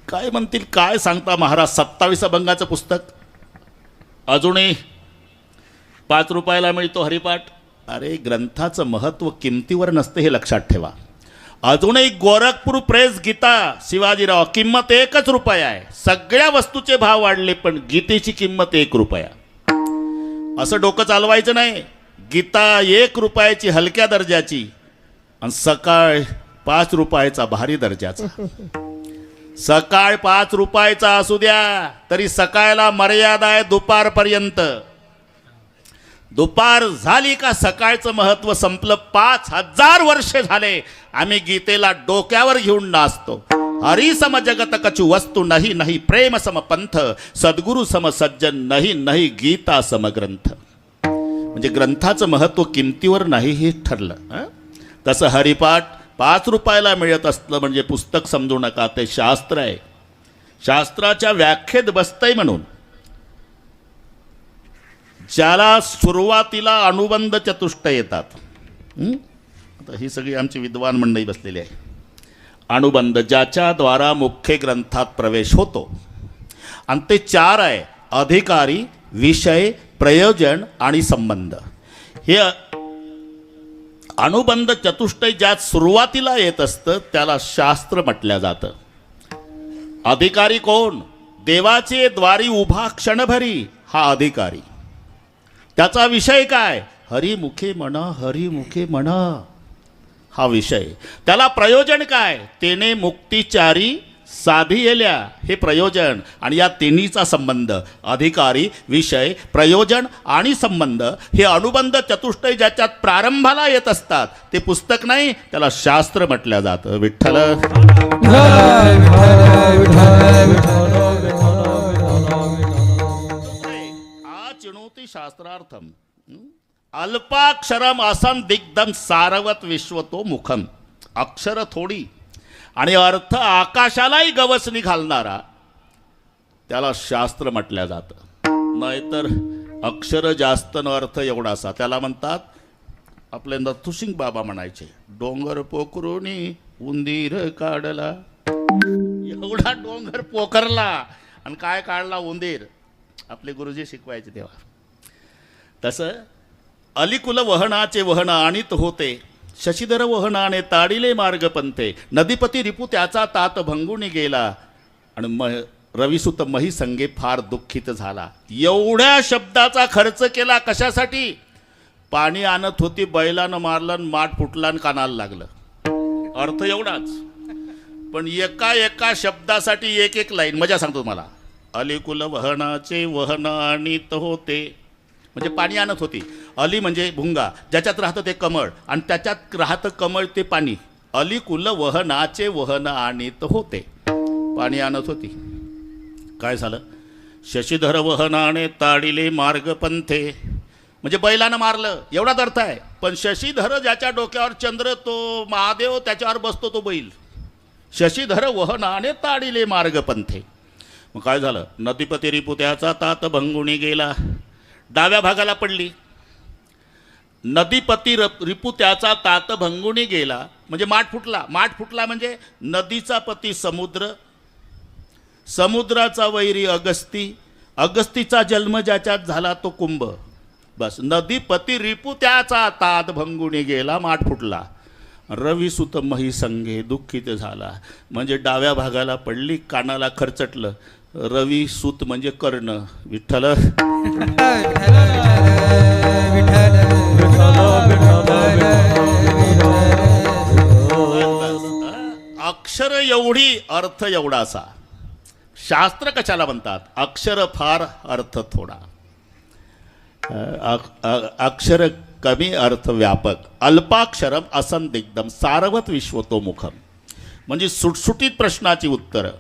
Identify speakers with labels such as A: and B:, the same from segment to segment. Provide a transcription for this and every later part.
A: काय म्हणतील, काय सांगता महाराज, 27 अभंगाचं पुस्तक अजूनही 5 रुपयाला मिळतो हरिपाठ. अरे ग्रंथाचं महत्त्व किमतीवर नसतं हे लक्षात ठेवा. अजूनही गोरखपूर प्रेस गीता शिवाजीराव किंमत 1 रुपया आहे. सगळ्या वस्तूचे भाव वाढले पण गीतेची किंमत 1 रुपया. असं डोकं चालवायचं नाही. गीता 1 रुपयाची हलक्या दर्जाची आणि सकाळ 5 रुपयाचा भारी दर्जाचा. सकाळ 5 रुपयाचा असू द्या तरी सकाळला मर्यादा आहे दुपारपर्यंत. दुपार झाली का सकाळचं महत्व संपलं. 5000 वर्षे झाले आम्ही गीतेला डोक्यावर घेऊन नाचतो. हरी सम जगत कछु वस्तू नाही नाही, प्रेम सम पंथ सद्गुरु सम सज्जन नाही नाही, गीता सम ग्रंथ. म्हणजे ग्रंथाचं महत्व किमतीवर नाही हे ठरलं. तसं हरिपाठ 5 रुपयाला मिळत असलं म्हणजे पुस्तक समजू नका, ते शास्त्र आहे. शास्त्राच्या व्याख्येत बसतंय म्हणून. ज्याला सुरुवातीला अनुबंध चतुष्ट येतात, आता ही सगळी आमची विद्वान मंडळी बसलेली आहे. अनुबंध ज्याच्याद्वारा मुख्य ग्रंथात प्रवेश होतो आणि ते 4 आहे: अधिकारी, विषय, प्रयोजन आणि संबंध. हे अनुबंध चतुष्टय ज्यात सुरुवातीला येत असतं त्याला शास्त्र म्हटलं जातं. अधिकारी कोण? देवाचे द्वारी उभा क्षणभरी हा अधिकारी. त्याचा विषय काय? हरिमुखे म्हणा हरिमुखे म्हणा हा विषय. त्याला प्रयोजन काय? तेने मुक्तिचारी साधी येल्या हे प्रयोजन. आणि या तिन्हीचा संबंध अधिकारी, विषय, प्रयोजन आणि संबंध हे अनुबंध चतुष्टय ज्याच्यात प्रारंभाला येत असतात ते पुस्तक नाही, त्याला शास्त्र म्हटलं जातं. विठ्ठल चिणोती शास्त्रार्थम अल्पाक्षरम असं दिग्धम सारवत विश्वतो मुखम. अक्षर थोडी आणि अर्थ आकाशालाही गवसणी घालणारा त्याला शास्त्र म्हटलं जातं. नाहीतर अक्षर जास्त न अर्थ एवढासा त्याला म्हणतात. आपले नथुसिंग बाबा म्हणायचे, डोंगर पोखरूनी उंदीर काढला. एवढा डोंगर पोखरला आणि काय काढला? उंदीर. आपले गुरुजी शिकवायचे तेव्हा. तसं अलिकुल वहनाचे वहन आणीत होते, शशीधर वहनाने ताडिले मार्ग पंथे. नदीपती रिपू त्याचा तात भंगुनी गेला आणि रविसुत मही संगे फार दुःखित झाला. एवढ्या शब्दाचा खर्च केला कशासाठी? पाणी आणत होती, बैलानं मारलं, माठ फुटला आणि कानाला लागलं. अर्थ एवढाच. पण एका शब्दासाठी एक लाईन. मजा सांगतो तुम्हाला. अलिकुल वहनाचे वहन आणीत होते म्हणजे पाणी आणत होती. अली म्हणजे भुंगा, ज्याच्यात राहतं ते कमळ आणि त्याच्यात राहतं कमळ ते पाणी. अलिकुल वहनाचे वहन आणीत होते, पाणी आणत होती. काय झालं? शशीधर वहनाने ताडिले मार्ग पंथे म्हणजे बैलानं मारलं एवढाच अर्थ आहे. पण शशीधर ज्याच्या डोक्यावर चंद्र तो महादेव, त्याच्यावर बसतो तो बैल. शशीधर वहनाने ताडिले मार्ग पंथे. मग काय झालं? नदीपती रिपू त्याचा तात भंगुनी गेला. डाव्या भागाला पडली. नदीपती रिपू त्याचा तात भंगुनी गेला म्हणजे माठ फुटला. माठ फुटला म्हणजे नदीचा पती समुद्र, समुद्राचा वैरी अगस्ती, अगस्तीचा जन्म ज्याच्यात झाला तो कुंभ. बस नदीपती रिपू त्याचा तात भंगुनी गेला, माठ फुटला. रविसुत मही संगे दुःखित झाला म्हणजे डाव्या भागाला पडली, कानाला खरचटलं. रवी सूत म्हणजे कर्ण. विठ्ठल अक्षर एवढी अर्थ एवढासा. शास्त्र कशाला म्हणतात? अक्षर फार अर्थ थोडा. अक्षर कमी अर्थ व्यापक. अल्पाक्षरम असंदिग्धम सारवत विश्वतो मुखम म्हणजे सुटसुटीत प्रश्नाची उत्तरं.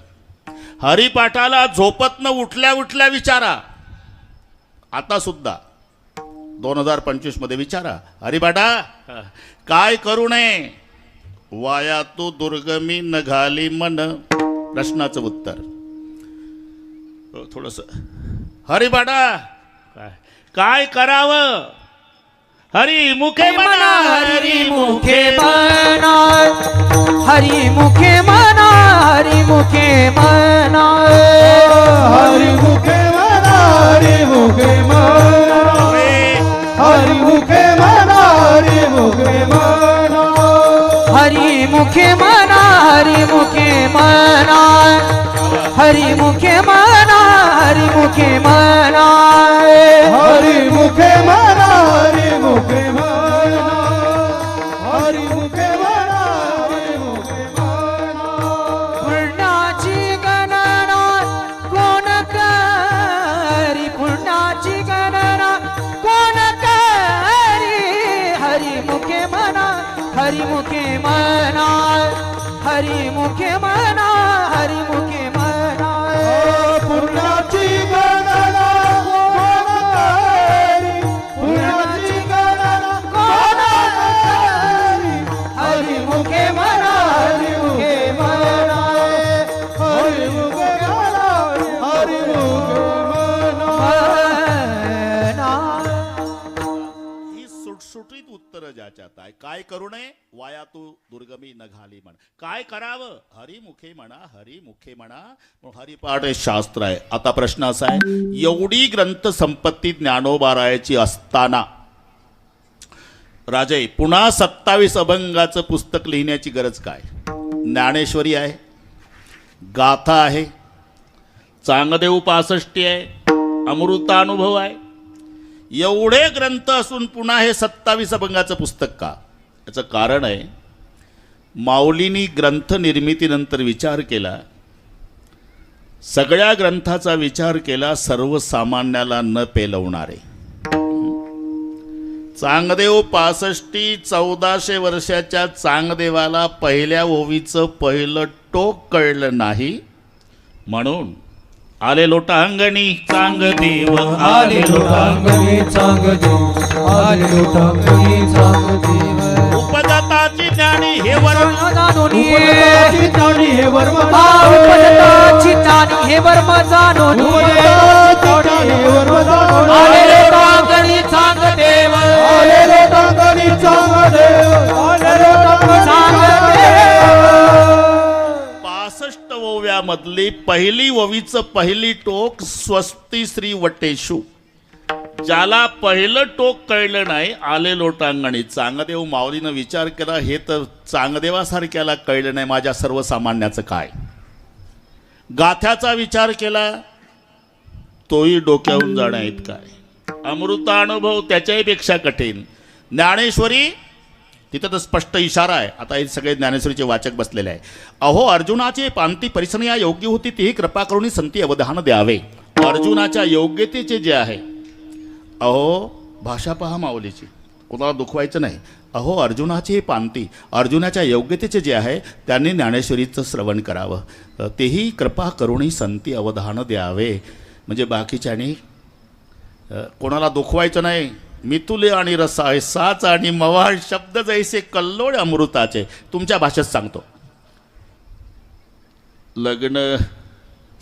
A: हरिपाठाला झोपत न उठल्या उठल्या विचारा. आता सुद्धा 2025 मध्ये विचारा, हरिपाठा काय करू नये? वाया तू दुर्गमी नघाली मन. प्रश्नाचं उत्तर थोडस. हरिपाठा काय करावं? हरिमुखे म्हणा
B: हरिमुखे म्हणा हरिमुखे म्हणा हरिमुखे म्हणा हरी मुखे म्हणा हरी मुखे म्हणा
C: हरी मुखे म्हणा हरी मुखे म्हणा हरी मुखे म्हणा हरी मुखे म्हणा
B: पुण्याची गणना कोण करी पुण्याची गणना कोण करी हरी मुखे म्हणा हरी मुखे म्हणा हरी मुखे म्हणा हरी मुखे म्हणा
C: पुण्याची गणना कोण करी पुण्याची गणना कोण करी
B: हरी मुखे म्हणा
C: हरी मुखे म्हणा हरी मुखे म्हणा हरी मुखे म्हणा
A: ही सुटसुटीत उत्तर ज्याच्यात आहे. काय करू नये वाया तू दुर्गमी न घाली म्हण. काय करावं हरी मुखे म्हणा हरी मुखे म्हणा. हरिपाठ हे शास्त्र आहे. आता प्रश्न असा आहे, एवढी ग्रंथ संपत्ती ज्ञानोबारायाची असताना राजे पुन्हा 27 अभंगाचं पुस्तक लिहिण्याची गरज काय? ज्ञानेश्वरी आहे, गाथा आहे, चांगदेव 65 आहे, अमृतानुभव आहे. एवढे ग्रंथ असून पुन्हा हे 27 अभंगाचं पुस्तक का? याचं कारण आहे, माऊलींनी ग्रंथ निर्मितीनंतर विचार केला, सगळ्या ग्रंथाचा विचार केला सर्वसामान्याला न पेलवणारे. चांगदेव 65 1400 वर्षाच्या चांगदेवाला पहिल्या ओवीचं पहिलं टोक कळलं नाही, म्हणून आले लोटांगणी चांगदेव
C: आले लोटांगणी चांगदेव आले लोटांगणी चांगदेव
A: उपदाताची ज्ञानी हे वर्म
C: उपदेशाची ज्ञानी हे वर्म
B: उपदेशाची ज्ञानी हे वर्म जाणून
C: उपदेशाची ज्ञानी हे वर्म जाणून
B: आले लोटांगणी चांगदेव
C: आले लोटांगणी चांगदेव आले लोटांगणी चांगदेव
A: 65 ओव्यामधली पहिली ओवीचं पहिली टोक स्वस्ती श्री वटेशू. ज्याला पहिलं टोक कळलं नाही आले लोटांगणी चांगदेव माऊलीनं विचार केला, हे तर चांगदेवासारख्याला कळलं नाही, माझ्या सर्वसामान्याचं काय? गाथ्याचा विचार केला, तोही डोक्यावरून जाण्या इतका. अमृतानुभव त्याच्याही पेक्षा कठीण. ज्ञानेश्वरी तिथं तर स्पष्ट इशारा आहे. आता हे सगळे ज्ञानेश्वरीचे वाचक बसलेले आहे. अहो अर्जुनाची पांती परिसनिया योग्य होती तीही कृपा करून संती अवधान द्यावे. अर्जुनाच्या योग्यतेचे जे आहे, अहो भाषा पहा माऊलीची, कोणाला दुखवायचं नाही. अहो अर्जुनाची पांती अर्जुनाच्या योग्यतेचे जे आहे त्यांनी ज्ञानेश्वरीचं श्रवण करावं, तेही कृपा करून संती अवधान द्यावे. म्हणजे बाकीच्यानी कोणाला दुखवायचं नाही. मितुले आणि रसाय साच आणि मवाळ शब्द जैसे कल्लोळ अमृताचे. तुमच्या भाषेत सांगतो, लग्न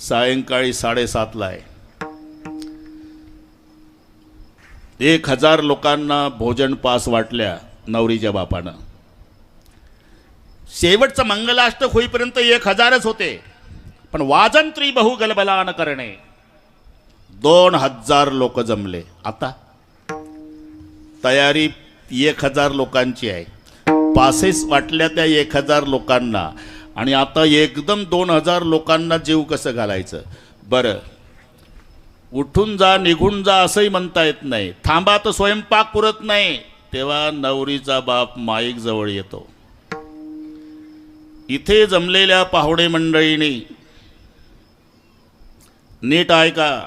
A: सायंकाळी 7:30ला आहे. 1000 लोकांना भोजन पास वाटल्या नवरीच्या बापानं. शेवटचं मंगलाष्टक होईपर्यंत 1000च होते, पण वाजन त्रिबहू गलबलान करणे 2000 लोक जमले. आता तयारी 1000 लोकांची आहे, पासेस वाटल्या त्या 1000 लोकांना, आणि आता एकदम 2000 लोकांना जीव कसं घालायचं? बरं, उठून जा निघून जा असंही म्हणता येत नाही. थांबा तर स्वयंपाक पुरत नाही. तेव्हा नवरीचा बाप माईक जवळ येतो. इथे जमलेल्या पाहुणे मंडळींनी नीट ऐका.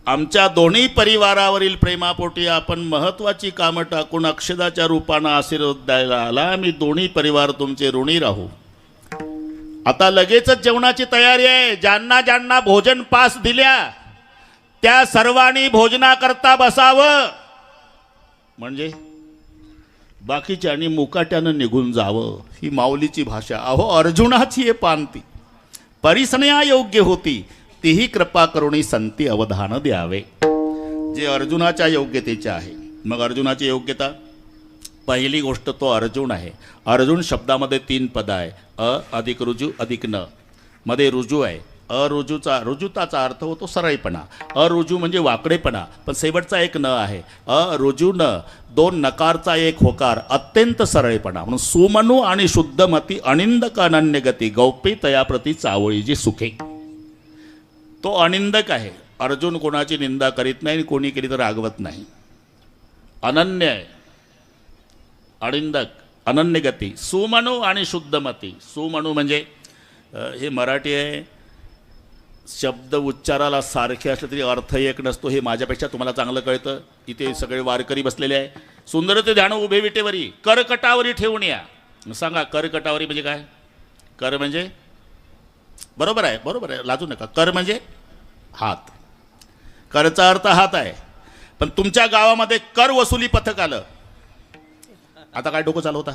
A: आमच्या दोन्ही परिवारावरील प्रेमापोटी आपण महत्त्वाची कामं टाकून अक्षदाच्या रूपानं आशीर्वाद द्यायला आला. आम्ही दोन्ही परिवार तुमचे ऋणी राहू. आता लगेचच जेवणाची तयारी आहे. ज्यांना ज्यांना भोजन पास दिल्या त्या सर्वांनी भोजनाकरता बसावं, म्हणजे बाकीच्यांनी मुकाट्यानं निघून जावं. ही माऊलीची भाषा. अहो अर्जुनाची हे पांती परिसनया योग्य होती तीही कृपा करुणी संती अवधान द्यावे. जे अर्जुनाच्या योग्यतेचे आहे. मग अर्जुनाची योग्यता, पहिली गोष्ट तो अर्जुन आहे. अर्जुन शब्दामध्ये 3 पद आहे. अ अधिक रुजू अधिक न, मध्ये रुजू आहे. रुजुताचा अर्थ होतो सरळपणा. अरुजू म्हणजे वाकडेपणा, पण शेवटचा एक न आहे. अरुजू न, दोन नकारचा एक होकार, अत्यंत सरळपणा. म्हणून सुमनु आणि शुद्धमती अनिंदक अनन्य गती गौपी तयाप्रती चावळी जी सुखे. तो अनिंदक आहे. अर्जुन कोणाची निंदा करीत नाही आणि कोणी केली तर रागवत नाही. अनन्य आहे, अनिंदक, अनन्य गती. सुमनु आणि शुद्धमती. सुमनु म्हणजे हे मराठी आहे, शब्द उच्चाराला सारखे असले तरी अर्थ एक नसतो. हे माझ्यापेक्षा तुम्हाला चांगलं कळतं. इथे सगळे वारकरी बसलेले आहे. सुंदर ते ध्यान उभे विटेवरी करकटावरी ठेवून या. सांगा करकटावरी म्हणजे काय? कर म्हणजे बरोबर आहे, बरोबर आहे, लाजू नका. कर म्हणजे हात. करचा अर्थ हात आहे. पण तुमच्या गावामध्ये कर वसुली पथक आलं, आता काय डोकं चालवता?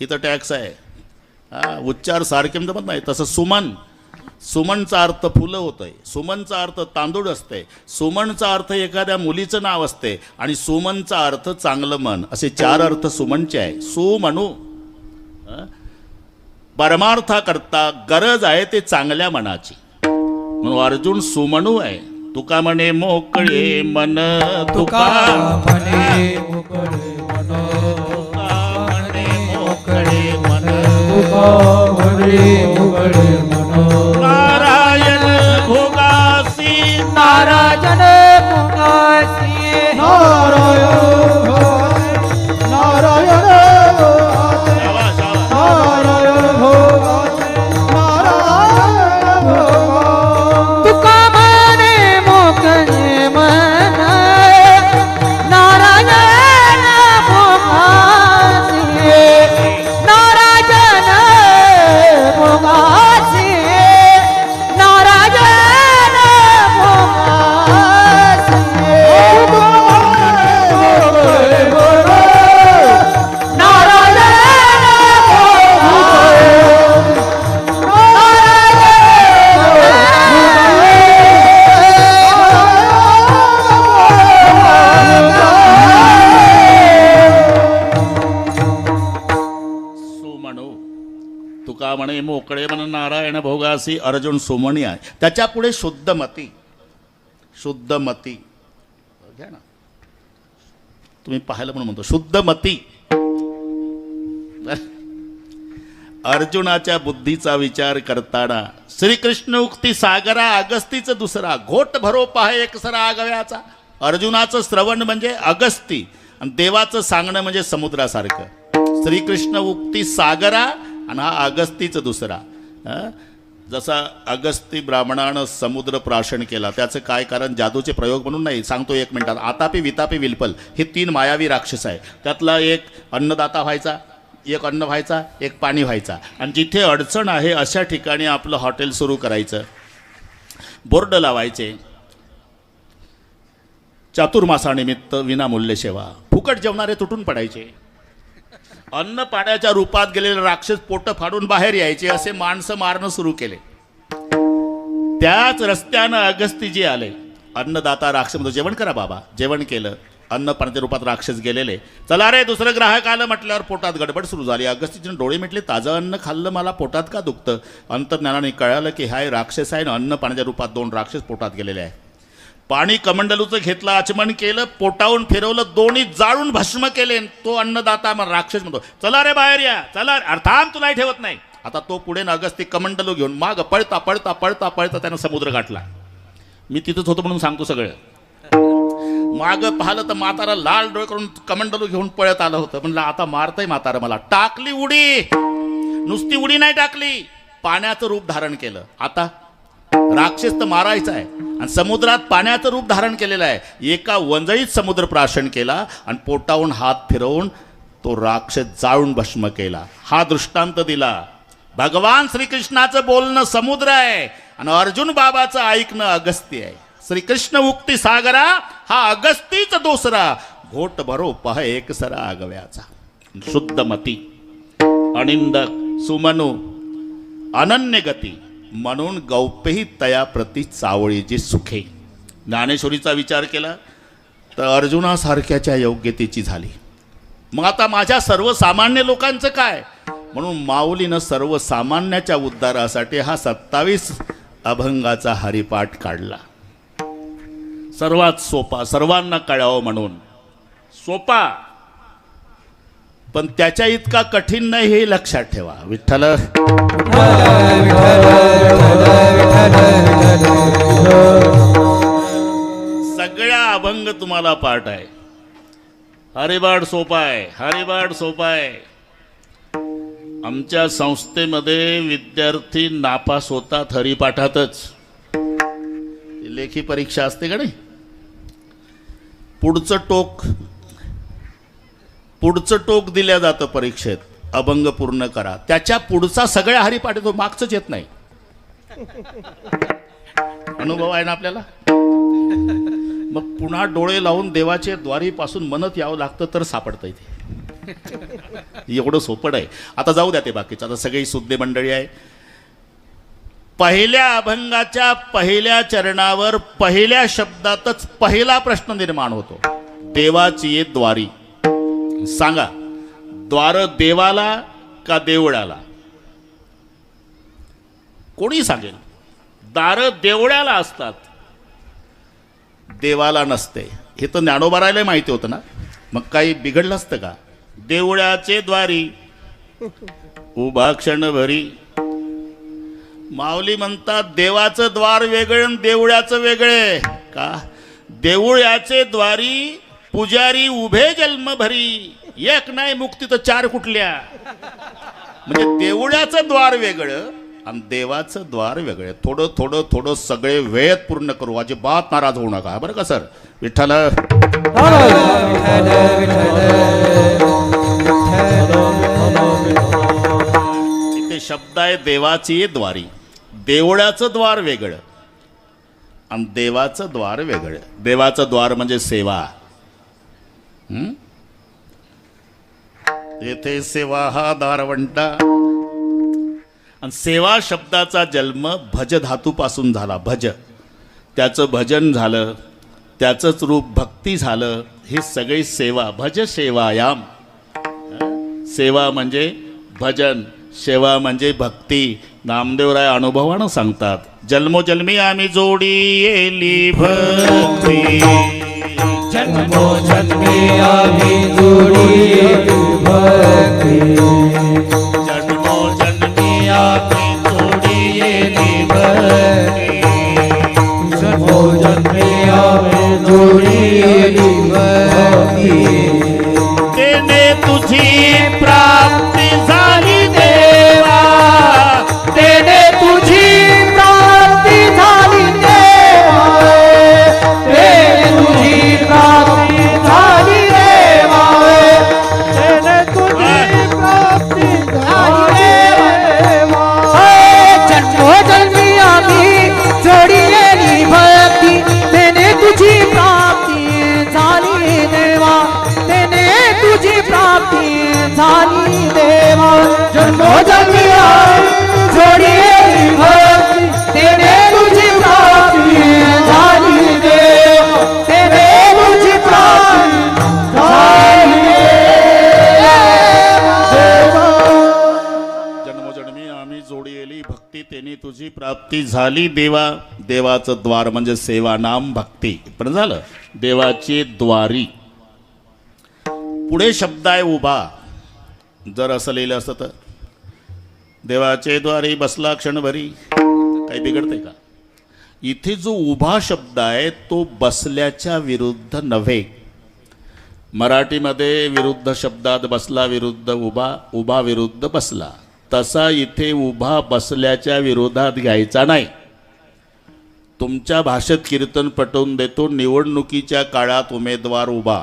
A: इथं टॅक्स आहे. उच्चार सारखे जमत नाही. तसं सुमन, सुमनचा अर्थ फुलं होतंय. सुमनचा अर्थ तांदूळ असते. सुमनचा अर्थ एखाद्या मुलीचं नाव असते. आणि सुमनचा अर्थ चांगलं मन. असे 4 अर्थ सुमनचे आहे. सुमनु परमार्था करता गरज आहे ते चांगल्या मनाची. म्हणून अर्जुन सुमनु आहे. तुका म्हणे मोकळे मन, तुका
C: म्हणे मोकळे मन,
A: म्हणे मोकळे मन,
C: तुका म्हणे मोकळे मन.
A: नारायण भोगासी,
B: नारायण मुखासी
C: नारायण नारायण
A: शाबास, शाबास.
C: नारायण भोगासी, नारायण भोगासी.
B: तुका म्हणे मोकळे मन, नारायण मुखासी नारायण मुखासी नारायण
A: सुमनु. तुका म्हणे मोकळे मन, नारायण भोगासी. अर्जुन सुमणी आहे. त्याच्या पुढे शुद्धमती. शुद्धमती घ्या ना, तुम्ही पाहायला म्हणून म्हणतो शुद्धमती. अर्जुनाच्या बुद्धीचा विचार करताना श्रीकृष्ण उक्ती सागरा अगस्तीचं दुसरा, घोट भरो पाहे एक सरा आगव्याचा. अर्जुनाचं श्रवण म्हणजे अगस्ती आणि देवाचं सांगणं म्हणजे समुद्रासारखं. श्रीकृष्ण उक्ती सागरा आणि हा अगस्तीचं दुसरा. जसा अगस्ती ब्राह्मणानं समुद्र प्राशन केला, त्याचं काय कारण? जादूचे प्रयोग म्हणून नाही, सांगतो 1 मिनिटात. आतापी वितापी विल्पल हे 3 मायावी राक्षस आहे. त्यातला एक अन्नदाता व्हायचा, एक अन्न व्हायचा, एक पाणी व्हायचा. आणि जिथे अडचण आहे अशा ठिकाणी आपलं हॉटेल सुरू करायचं, बोर्ड लावायचे, चातुर्मासानिमित्त विनामूल्य सेवा. फुकट जेवणारे तुटून पडायचे. अन्न पाण्याच्या रूपात गेलेले राक्षस पोटं फाडून बाहेर यायचे. असे माणसं मारणं सुरू केले. त्याच रस्त्यानं अगस्तीजी आले. अन्नदाता राक्षस म्हणतो जेवण करा बाबा. जेवण केलं. अन्न पाण्याच्या रूपात राक्षस गेलेले. चला रे दुसरं ग्राहक आलं म्हटल्यावर पोटात गडबड सुरू झाली. अगस्तीजीने डोळे मिटले, ताजं अन्न खाल्लं, मला पोटात का दुखतं? अंतर्ज्ञानाने कळालं की हाय राक्षस आहे ना. अन्न पाण्याच्या रूपात 2 राक्षस पोटात गेलेले आहे. पाणी कमंडलूचं घेतलं, आचमन केलं, पोटावून फिरवलं, दोन्ही जाळून भस्म केले. तो अन्नदाता मग राक्षस म्हणतो चला रे बाहेर या, चला अर्थात तुलाही ठेवत नाही. आता तो पुढे ना अगस्ती कमंडलू घेऊन माग पळता पळता पळता पळता त्यानं समुद्र गाठला. मी तिथंच होतो म्हणून सांगतो सगळं. माग पाहिलं तर म्हातारा लाल डोळे करून कमंडलू घेऊन पळत आलं होतं. म्हणलं आता मारतंय म्हातारा मला. टाकली उडी. नुसती उडी नाही टाकली, पाण्याचं रूप धारण केलं. आता राक्षस तर मारायचा आहे आणि समुद्रात पाण्याचं रूप धारण केलेलं आहे. एका वंजळीत समुद्र प्राशन केला आणि पोटावून हात फिरवून तो राक्षस जाळून भस्म केला. हा दृष्टांत दिला. भगवान श्रीकृष्णाचं बोलणं समुद्र आहे आणि अर्जुन बाबाचं ऐकणं अगस्ती आहे. श्रीकृष्ण उक्ती सागरा हा अगस्तीच दुसरा, घोट भरो पह एक सरा आगव्याचा. शुद्धमती, अनिंदक, सुमनु, अनन्य गती म्हणून गौप्यही तया प्रति चावळीची सुखे. ज्ञानेश्वरीचा विचार केला तर अर्जुनासारख्याच्या योग्यतेची झाली. मग आता माझ्या सर्वसामान्य लोकांचं काय? म्हणून माऊलीनं सर्वसामान्याच्या उद्धारासाठी हा 27 अभंगाचा हरिपाठ काढला. सर्वात सोपा, सर्वांना कळावं म्हणून सोपा, पण त्याच्या इतका कठीण नाही हे लक्षात ठेवा. विठ्ठल सगळा अभंग तुम्हाला पाठ आहे. हरिपाठ सोपा आहे, हरिपाठ सोपा आहे. आमच्या संस्थेमध्ये विद्यार्थी नापास होतात हरिपाठातच. लेखी परीक्षा असते का नाही, पुढचं टोक दिल्या जातं परीक्षेत, अभंग पूर्ण करा. त्याच्या पुढचा सगळ्या हरिपाठ तो मागचंच येत नाही. अनुभव आहे ना आपल्याला. मग पुन्हा डोळे लावून देवाचे द्वारीपासून म्हणत यावं लागतं तर सापडतं इथे. एवढं सोपं आहे. आता जाऊ द्या ते बाकीचं, आता सगळी सुद्धी मंडळी आहे. पहिल्या अभंगाच्या पहिल्या चरणावर पहिल्या शब्दातच पहिला प्रश्न निर्माण होतो. देवाची ये द्वारी. सांगा, द्वार देवाला का देवळाला? कोणी सांगेल? दार देवळाला असतात, देवाला नसते. हे तर ज्ञानोबारायला माहिती होतं ना, मग काही बिघडलं असतं का? देवळाचे द्वारी उभा क्षण भरी. माऊली म्हणतात देवाचं द्वार वेगळं आणि देवळाचं वेगळे का? देवळाचे द्वारी पुजारी उभे जन्म भरी. एक नाही मुक्ती तर चार कुठल्या. म्हणजे देवळाचं द्वार वेगळं आणि देवाचं द्वार वेगळे. थोडं थोडं थोडं सगळे वेळेत पूर्ण करू, अजिबात नाराज होऊ नका बरं का सर. विठ्ठल इथे शब्द आहे देवाची द्वारी. देवळाचं द्वार वेगळं आणि देवाचं द्वार वेगळं. देवाचं द्वार म्हणजे सेवा. येथे सेवा हा दारवंटा. आणि सेवा शब्दाचा जन्म भज धातूपासून झाला. भज, त्याचं भजन झालं, त्याचंच रूप भक्ती झालं. ही सगळी सेवा. भज सेवायाम. सेवा म्हणजे भजन, सेवा म्हणजे भक्ती. नामदेवराय अनुभवानं सांगतात, जन्मोजन्मी आम्ही जोडी येली भक्ती.
C: जन्मोजन्मी आम्ही जोडी येली भक्ती.
A: जन्मोजन्मी आम्ही जोडी येली भक्ती.
C: जन्मोजन्मी आम्ही जोडी येली भक्ती.
A: तेने तुझी प्राप्ती झाली देवा.
C: तेने तुझी प्राप्ती झाली देवा. तेने तुझी प्राप्ती झाली देवा. तेने तुझी प्राप्ती झाली देवा. जन्मोजन्मी आम्ही जोडी येली भक्ती. तेने तुझी प्राप्ती झाली देवा. तेने तुझी प्राप्ती झाली देवा. जन्मोजन्मी आम्ही जोडी येली भक्ती. तेने तुझी प्राप्ती झाली देवा. तेने तुझी प्राप्ती झाली देवा.
A: जन्मोजन्मी आम्ही जोडी येली भक्ती. तेने तुझी प्राप्ती झाली देवा. देवाचं द्वार म्हणजे सेवा, नाम, भक्ती. पण झालं देवाची द्वारी. पुढे शब्द आहे उभा. जर असं लिहिलं असतं तर देवाचे द्वारी बसला क्षणभरी, काही बिघडते का? इथे जो उभा शब्द आहे तो बसल्याच्या विरुद्ध नव्हे. मराठीमध्ये विरुद्ध शब्दात बसला विरुद्ध उभा, उभा विरुद्ध बसला. तसा इथे उभा बसल्याच्या विरोधात घ्यायचा नाही. तुमच्या भाषेत कीर्तन पटवून देतो, निवडणुकीच्या काळात उमेदवार उभा.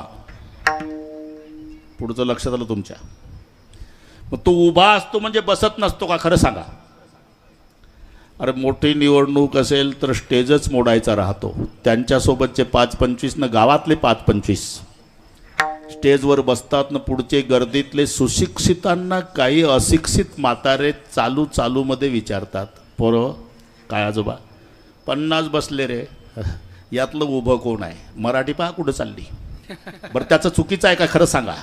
A: पुढचं लक्षात आलं तुमच्या? मग तो उभा असतो म्हणजे बसत नसतो का? खरं सांगा. अरे मोठी निवडणूक असेल तर स्टेजच मोडायचा राहतो. त्यांच्यासोबतचे 5-25 न गावातले 5-25 स्टेजवर बसतात ना. पुढचे गर्दीतले सुशिक्षितांना काही अशिक्षित म्हातारे चालूमध्ये विचारतात, पोरं काय आजोबा 50 बसले रे, यातलं उभं कोण आहे? मराठी पहा कुठं चालली. बरं त्याचं चुकीचं आहे का? खरं सांगा.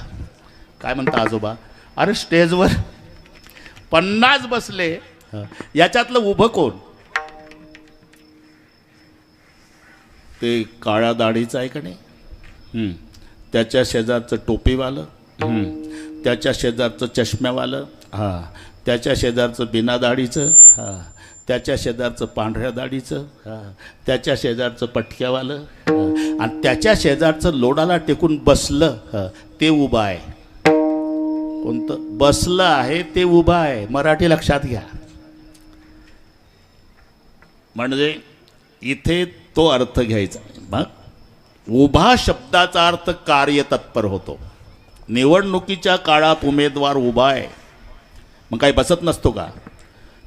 A: काय म्हणता आजोबा? अरे स्टेजवर 50 बसले, याच्यातलं उभं कोण? ते काळ्या दाढीचं आहे का नाही? त्याच्या शेजारचं टोपीवालं, त्याच्या शेजारचं चष्म्यावालं, हां, त्याच्या शेजारचं बिना दाढीचं, हां, त्याच्या शेजारचं पांढऱ्या दाढीचं, हां, त्याच्या शेजारचं पटक्यावालं, हां, आणि त्याच्या शेजारचं लोडाला टेकून बसलं, हां, ते उभं आहे. कोणतं बसलं आहे ते उभं आहे, मराठी लक्षात घ्या. म्हणजे इथे तो अर्थ घ्यायचा. मग उभा शब्दाचा अर्थ कार्यतत्पर होतो. निवडणुकीच्या काळात उमेदवार उभा आहे, मग काही बसत नसतो का?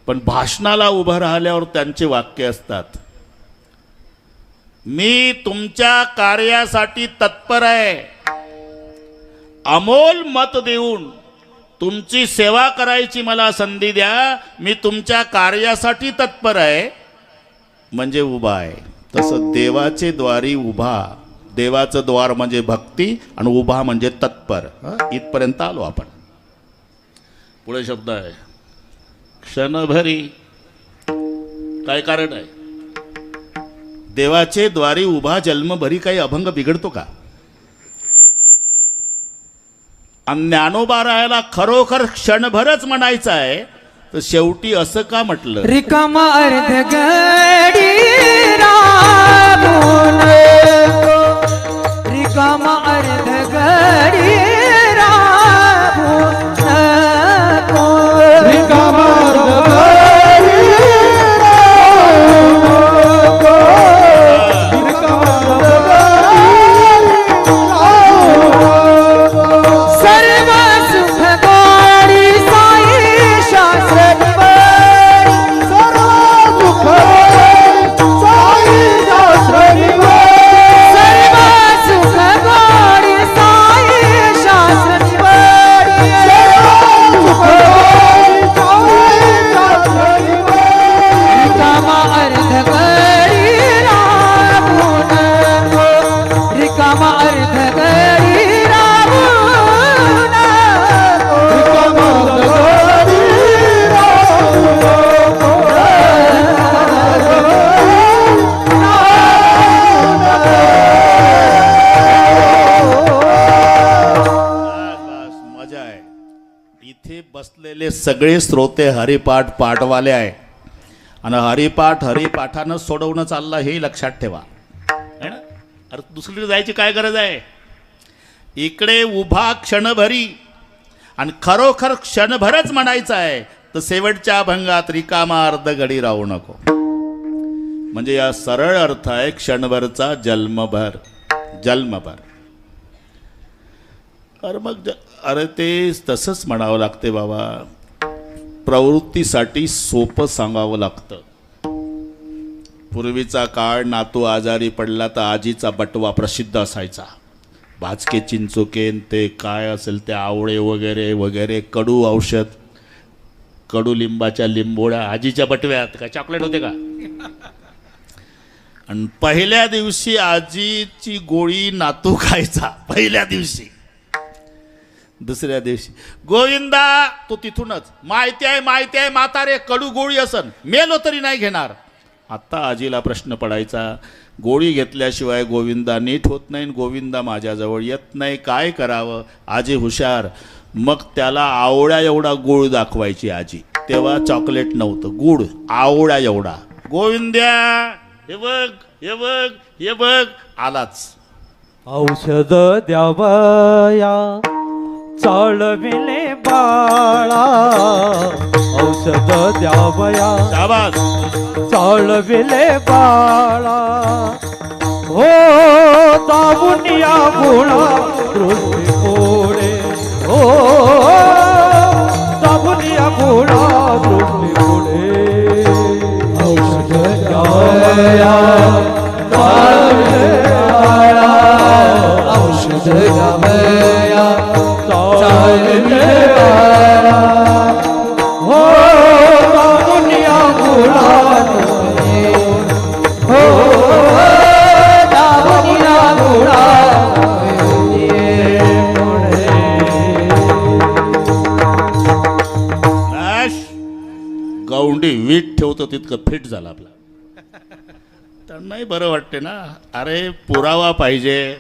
A: पण भाषणाला उभं राहिल्यावर त्यांचे वाक्य असतात, मी तुमच्या कार्यासाठी तत्पर आहे, अमोल मत देऊन तुमची सेवा करायची मला संधी द्या, मी तुमच्या कार्यासाठी तत्पर आहे, म्हणजे उभा आहे. तसं देवाचे द्वारी उभा, देवाचं द्वार म्हणजे भक्ती आणि उभा म्हणजे तत्पर. इथपर्यंत आलो आपण. पुढे शब्द आहे क्षणभरी. काय कारण आहे? देवाचे द्वारी उभा जन्मभरी काही अभंग बिघडतो का? आणि ज्ञानोबा राहायला खरोखर क्षणभरच म्हणायचं आहे, तर शेवटी असं का म्हटलं?
C: रिकामा अर्ध गडी राबून, रिकामा अर्ध गडी राबून, रिकामा अर्ध गडी सर्व सुख गोडी साई शास्त्र
A: बसलेले सगळे श्रोते हरिपाठ पाठवाले आहे आणि हरिपाठानं सोडवणं चाललं हे लक्षात ठेवा, है ना? अरे दुसरीकडे जायची काय गरज आहे? इकडे उभा क्षणभरी आणि खरोखर क्षणभरच म्हणायचं आहे, तर शेवटच्या अभंगात रिकामा अर्ध घडी राहू नको. म्हणजे या सरळ अर्थ आहे क्षणभरचा जन्मभर. अरे मग अरे ते तसंच म्हणावं लागते बाबा. प्रवृत्तीसाठी सोपं सांगावं लागतं. पूर्वीचा काळ नातू आजारी पडला तर आजीचा बटवा प्रसिद्ध असायचा. भाजके चिंचोकेन ते काय असेल ते आवळे वगैरे वगैरे कडू औषध, कडू लिंबाच्या लिंबोळ्या आजीच्या बटव्यात. काय चॉकलेट होते का? आणि पहिल्या दिवशी आजीची गोळी नातू खायचा पहिल्या दिवशी. दुसऱ्या दिवशी गोविंदा तो तिथूनच माहिती आहे म्हातारे कडू गोळी असन, मेलो तरी नाही घेणार. आता आजीला प्रश्न पडायचा, गोळी घेतल्याशिवाय गोविंदा नीट होत नाही, गोविंदा माझ्याजवळ येत नाही, काय करावं? आजी हुशार. मग त्याला आवळ्या एवढा गुळ दाखवायची आजी. तेव्हा चॉकलेट नव्हतं, गुळ आवळ्या एवढा. गोविंद्या हे बघ हे बघ हे बघ, आलाच.
B: औषध द्यावया चालविले बाळा, औषध द्यावया
A: शाबास.
B: चालविले बाळा, हो दाबुनिया गुणा दृष्टी पुढे, हो दाबुनिया गुणा दृष्टी पुढे. औषध द्यावया चालविले बाळा, औषध द्यावया चालविले बाळा, हो दाबुनिया गुणा हो दाबुनिया गुणा
A: गौंडी वीट ठेवतो तितकं फिट झालं आपला. त्यांनाही बरं वाटते ना. अरे पुरावा पाहिजे,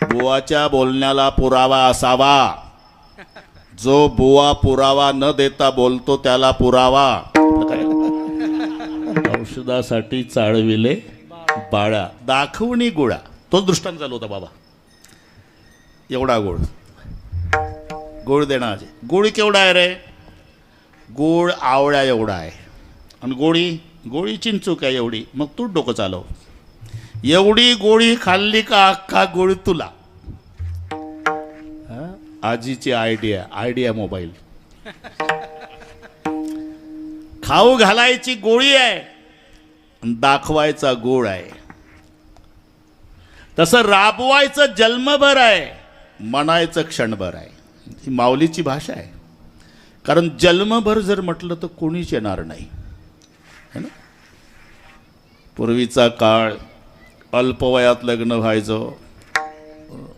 A: बुवाच्या बोलण्याला पुरावा असावा. जो बुवा पुरावा न देता बोलतो त्याला पुरावा. काय औषधासाठी चाळविले बाळा, दाखवणी गुळा. तोच दृष्टांत चालू होता बाबा. एवढा गोड गोड देणार. गोळ केवढा आहे रे? गोळ आवळ्या एवढा आहे. आणि गोळी चिंचूक आहे एवढी. मग तू डोकं चालव. एवढी गोळी खाल्ली का अख्खा गोळी तुला. आजीची आयडिया मोबाईल. खाऊ घालायची गोळी आहे, दाखवायचा गोळ आहे. तसं राबवायचं जन्मभर आहे, म्हणायचं क्षणभर आहे. ही माऊलीची भाषा आहे. कारण जन्मभर जर म्हटलं तर कोणीच येणार नाही, है ना. पूर्वीचा काळ, अल्पवयात लग्न व्हायचं.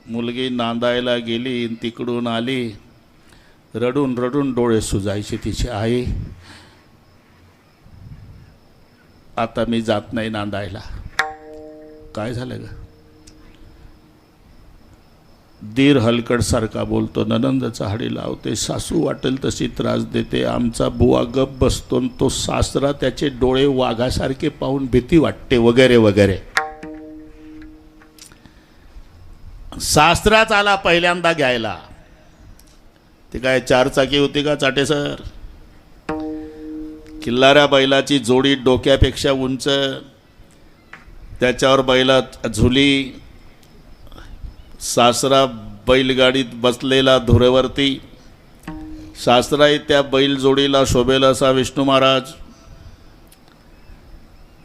A: मुलगी नांदायला गेली, तिकडून आली, रडून रडून डोळे सुजायचे तिची. आई आता मी जात नाही नांदायला. काय झालं ग? दीर हलकडसारखा बोलतो, ननंदचा हाडी लावते, सासू वाटेल तशी त्रास देते, आमचा बुवा गप बसतो, तो सासरा त्याचे डोळे वाघासारखे पाहून भीती वाटते, वगैरे वगैरे. सासराच आला पहिल्यांदा घ्यायला. ती काय 4 चाकी होती का चाटेसर? किल्लाऱ्या बैलाची जोडी डोक्यापेक्षा उंच, त्याच्यावर बैलात झुली. सासरा बैलगाडीत बसलेला धुरेवरती. सासराही त्या बैल जोडीला शोभेल असा विष्णू महाराज.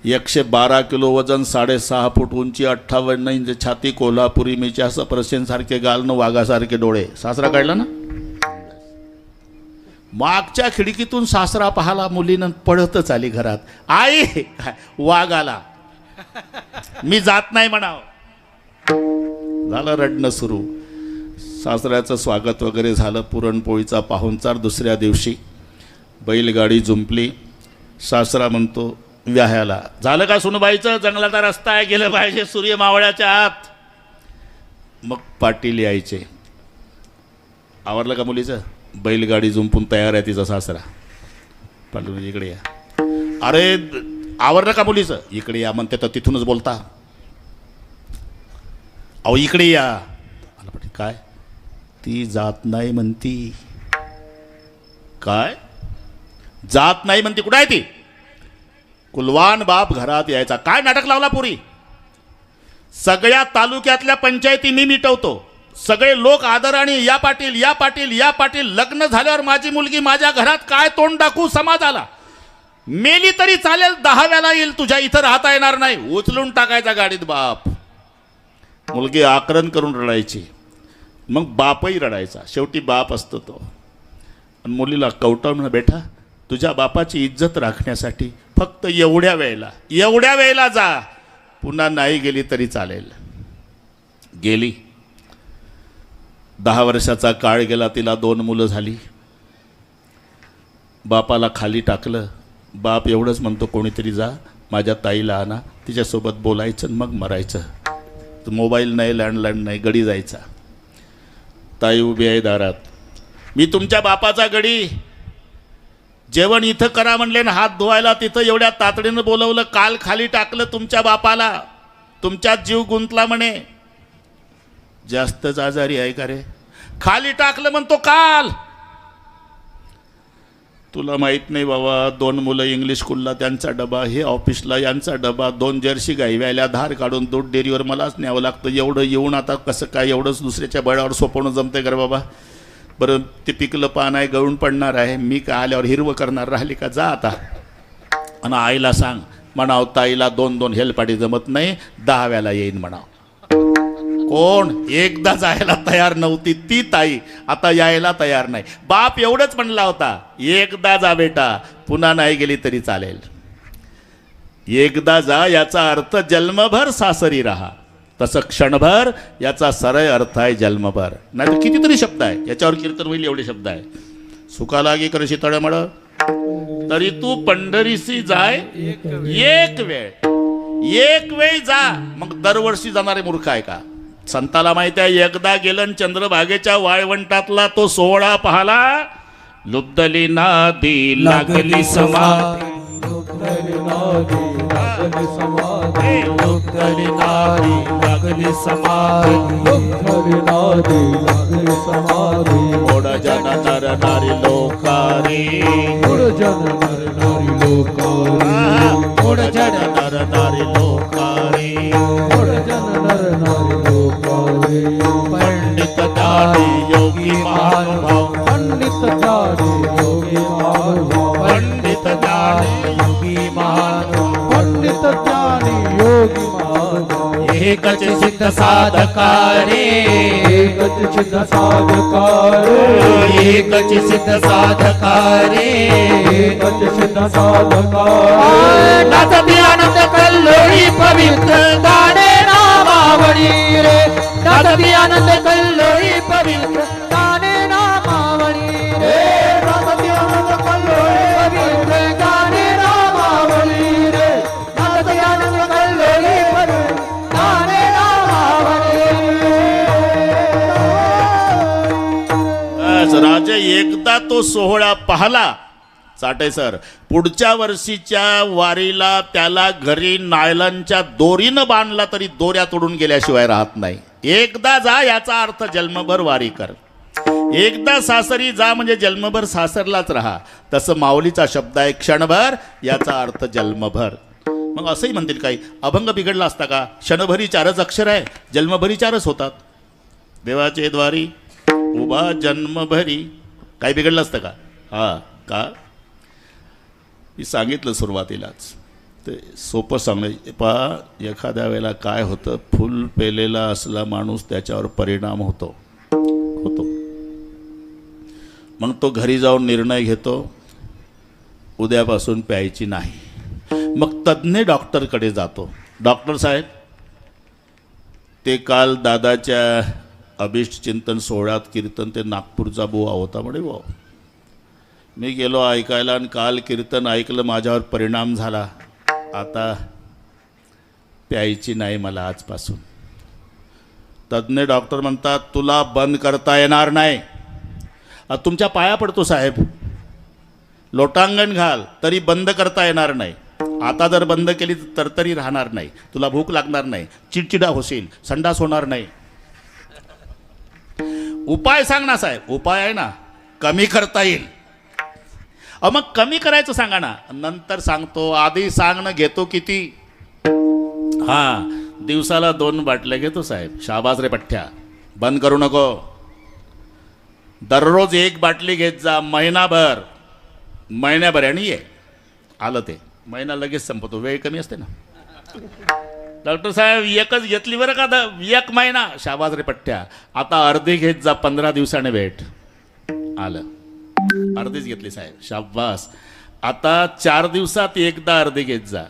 A: 112 किलो वजन, 6.5 फूट उंची, 58 इंच छाती, कोल्हापुरी मिरची, असं प्रसेनसारखे गालनं, वाघासारखे डोळे. सासरा काढला ना. मागच्या खिडकीतून सासरा पाहाला, मुलीनं पळतच आली घरात. आई वाघ आला, मी जात नाही म्हणाव. झालं रडणं सुरू. सासऱ्याचं स्वागत वगैरे झालं, पुरणपोळीचा पाहुणचार. दुसऱ्या दिवशी बैलगाडी जुंपली. सासरा म्हणतो व्याह्याला. झालं का सुनबाईचं? जंगलाचा रस्ता आहे, गेलं पाहिजे सूर्य मावळ्याच्या आत. मग पाटील यायचे. आवरलं का मुलीचं? बैलगाडी जुंपून तयार आहे तिचा सासरा. पाटील इकडे या. अरे आवरलं का मुलीचं? इकडे या म्हणते तर तिथूनच बोलता. अहो इकडे या. काय? ती जात नाही म्हणती. काय जात नाही म्हणती? कुठं आहे ती? कुलवान बाप घरात यायचा. काय नाटक लावला पुरी? सगळ्या तालुक्यातल्या पंचायती मी मिटवतो. सगळे लोक आदराने या पाटील, या पाटील, या पाटील. लग्न झाल्यावर माझी मुलगी माझ्या घरात काय तोंड दाखवू समाजाला? मेली तरी चालेल, 10व्याला येईल तुझ्या, इथं राहता येणार नाही. उचलून टाकायचा गाडीत बाप. मुलगी आकरण करून रडायची. मग बापही रडायचा. शेवटी बाप असतो तो. आणि मुलीला कवटाळून, बेटा तुझ्या बापाची इज्जत राखण्यासाठी फक्त एवढ्या वेळेला जा, पुन्हा नाही गेली तरी चालेल. गेली. 10 वर्षाचा काळ गेला. तिला 2 मुलं झाली. बापाला खाली टाकलं. बाप एवढंच म्हणतो, कोणीतरी जा माझ्या ताईला आणा, तिच्यासोबत बोलायचं मग मरायचं. मोबाईल नाही, लँडलाईन नाही, गडी जायचा. ताई उभी आहे दारात. मी तुमच्या बापाचा गडी. जेवण इथं करा म्हणले ना, हात धुवायला तिथं एवढ्या तातडीनं बोलवलं. काल खाली टाकलं तुमच्या बापाला, तुमच्यात जीव गुंतला म्हणे. जास्तच आजारी आहे का रे? खाली टाकलं म्हणतो काल. तुला माहीत नाही बाबा, 2 मुलं इंग्लिश स्कूलला, त्यांचा डबा, हे ऑफिसला, यांचा डबा, 2 जर्सी गाई व्यायला, धार काढून दूध डेअरीवर मलाच न्यावं लागतं. एवढं येऊन आता कसं काय एवढंच दुसऱ्याच्या बळावर सोपवणं जमते का रे बाबा? बरं ते पिकलं पान आहे, गळून पडणार आहे, मी काय आल्यावर हिरवं करणार राहिली का? जा आता. आणि आईला सांग म्हणाव, ताईला 2-2 हेलपाटी जमत नाही, 10व्याला येईन म्हणाव. कोण? एकदा जायला तयार नव्हती ती ताई, आता यायला तयार नाही. बाप एवढंच म्हणला होता, एकदा जा बेटा, पुन्हा नाही गेली तरी चालेल. एकदा जा याचा अर्थ जन्मभर सासरी राहा. तसं क्षणभर याचा सरळ अर्थ आहे जन्मभर. नाही तर कितीतरी शब्द आहे याच्यावर कीर्तन होईल एवढे शब्द आहे. सुखा लागी कर शीतळ मळ, तरी तू पंढरीसी जाय एक वेळ. एक वेळी जा, मग दरवर्षी जाणारे मूर्ख आहे का? संताला माहिती आहे, एकदा गेलं चंद्रभागेच्या वाळवंटातला तो सोहळा पाहला, लुब्धली नादी लागली समाधी, लुब्धली नादी लागली समाधी, ओढ जन नर नारी लोकारे, ओढ जन नर नारी लोकारे, ओढ जन नर नारी लोकारे, ओढ जन नर नारी लोकारे, पंडित ज्ञानी योगी महानुभाव, पंडित ज्ञानी योगी महानुभाव, पंडित ज्ञानी योगी महानुभाव, पंडित ज्ञानी योगी महानुभाव, एकच सिद्ध साधकारे, एकच सिद्ध साधकारे, एकच सिद्ध साधकारे, एकच सिद्ध साधकारे, नाचती आनंद कल्लोळी पवित्र गाणे नामावळी रे, नाचती आनंद कल्लोळी पवित्र गाणे नामावळी रे, नाचती आनंद कल्लोळी पवित्र गाणे नामावळी रे, नाचती आनंद कल्लोळी पवित्र गाणे नामावळी रे. राजे एकदा तो सोहळा पाहला चाटे सर, पुढच्या वर्षीच्या वारीला त्याला घरी नायलनच्या दोरीनं बांधला तरी दोऱ्या तोडून गेल्याशिवाय राहत नाही. एकदा जा याचा अर्थ जन्मभर वारी कर, एकदा सासरी जा म्हणजे जन्मभर सासरलाच राहा. तसं माऊलीचा शब्द आहे क्षणभर, याचा अर्थ जन्मभर. मग असंही म्हणतील काही, अभंग बिघडला असता का? क्षणभरी 4च अक्षर आहे, जन्मभरी 4च होतात. देवाचे द्वारी उभा जन्मभरी, काही बिघडलं असतं का? हा का? मी सांगितलं सुरुवातीलाच, ते सोपं सांगणं पहा. एखाद्या वेळेला काय होतं, फुल पेलेला असला माणूस त्याच्यावर परिणाम होतो. मग तो घरी जाऊन निर्णय घेतो, उद्यापासून प्यायची नाही. मग तज्ज्ञ डॉक्टरकडे जातो. डॉक्टर साहेब, ते काल दादाच्या अभिष्ट चिंतन सोहळ्यात कीर्तन ते नागपूरचा बुवा होता म्हणे. बुवा मी गेलो ऐकायला आणि काल कीर्तन ऐकलं, माझ्यावर परिणाम झाला, आता प्यायची नाही मला आजपासून. तज्ज्ञ डॉक्टर म्हणतात तुला बंद करता येणार नाही. तुमच्या पाया पडतो साहेब, लोटांगण घाल तरी बंद करता येणार नाही. आता जर बंद केली तर तरी राहणार नाही, तुला भूक लागणार नाही, चिडचिडा होशील, संडास होणार नाही. उपाय सांग ना साहेब. उपाय आहे ना, कमी करता येईल. मग कमी करायचं सांगा ना. नंतर सांगतो, आधी सांगणं घेतो किती? हां, दिवसाला 2 बाटल्या घेतो साहेब. शाबास रे पठ्ठ्या, बंद करू नको. दररोज 1 बाटली घेत जा, महिन्याभर आणि ये. आलं ते महिना लगेच संपतो, वेळ कमी असते ना. डॉक्टर साहेब एकच घेतली बरं का, 1 महिना. शाबास रे पठ्ठ्या, आता अर्धी घेत जा, 15 दिवसाने भेट. आलं, अर्धीच घेतली साहेब. शाबास. आता 4 दिवसात एकदा अर्धी घेत जा.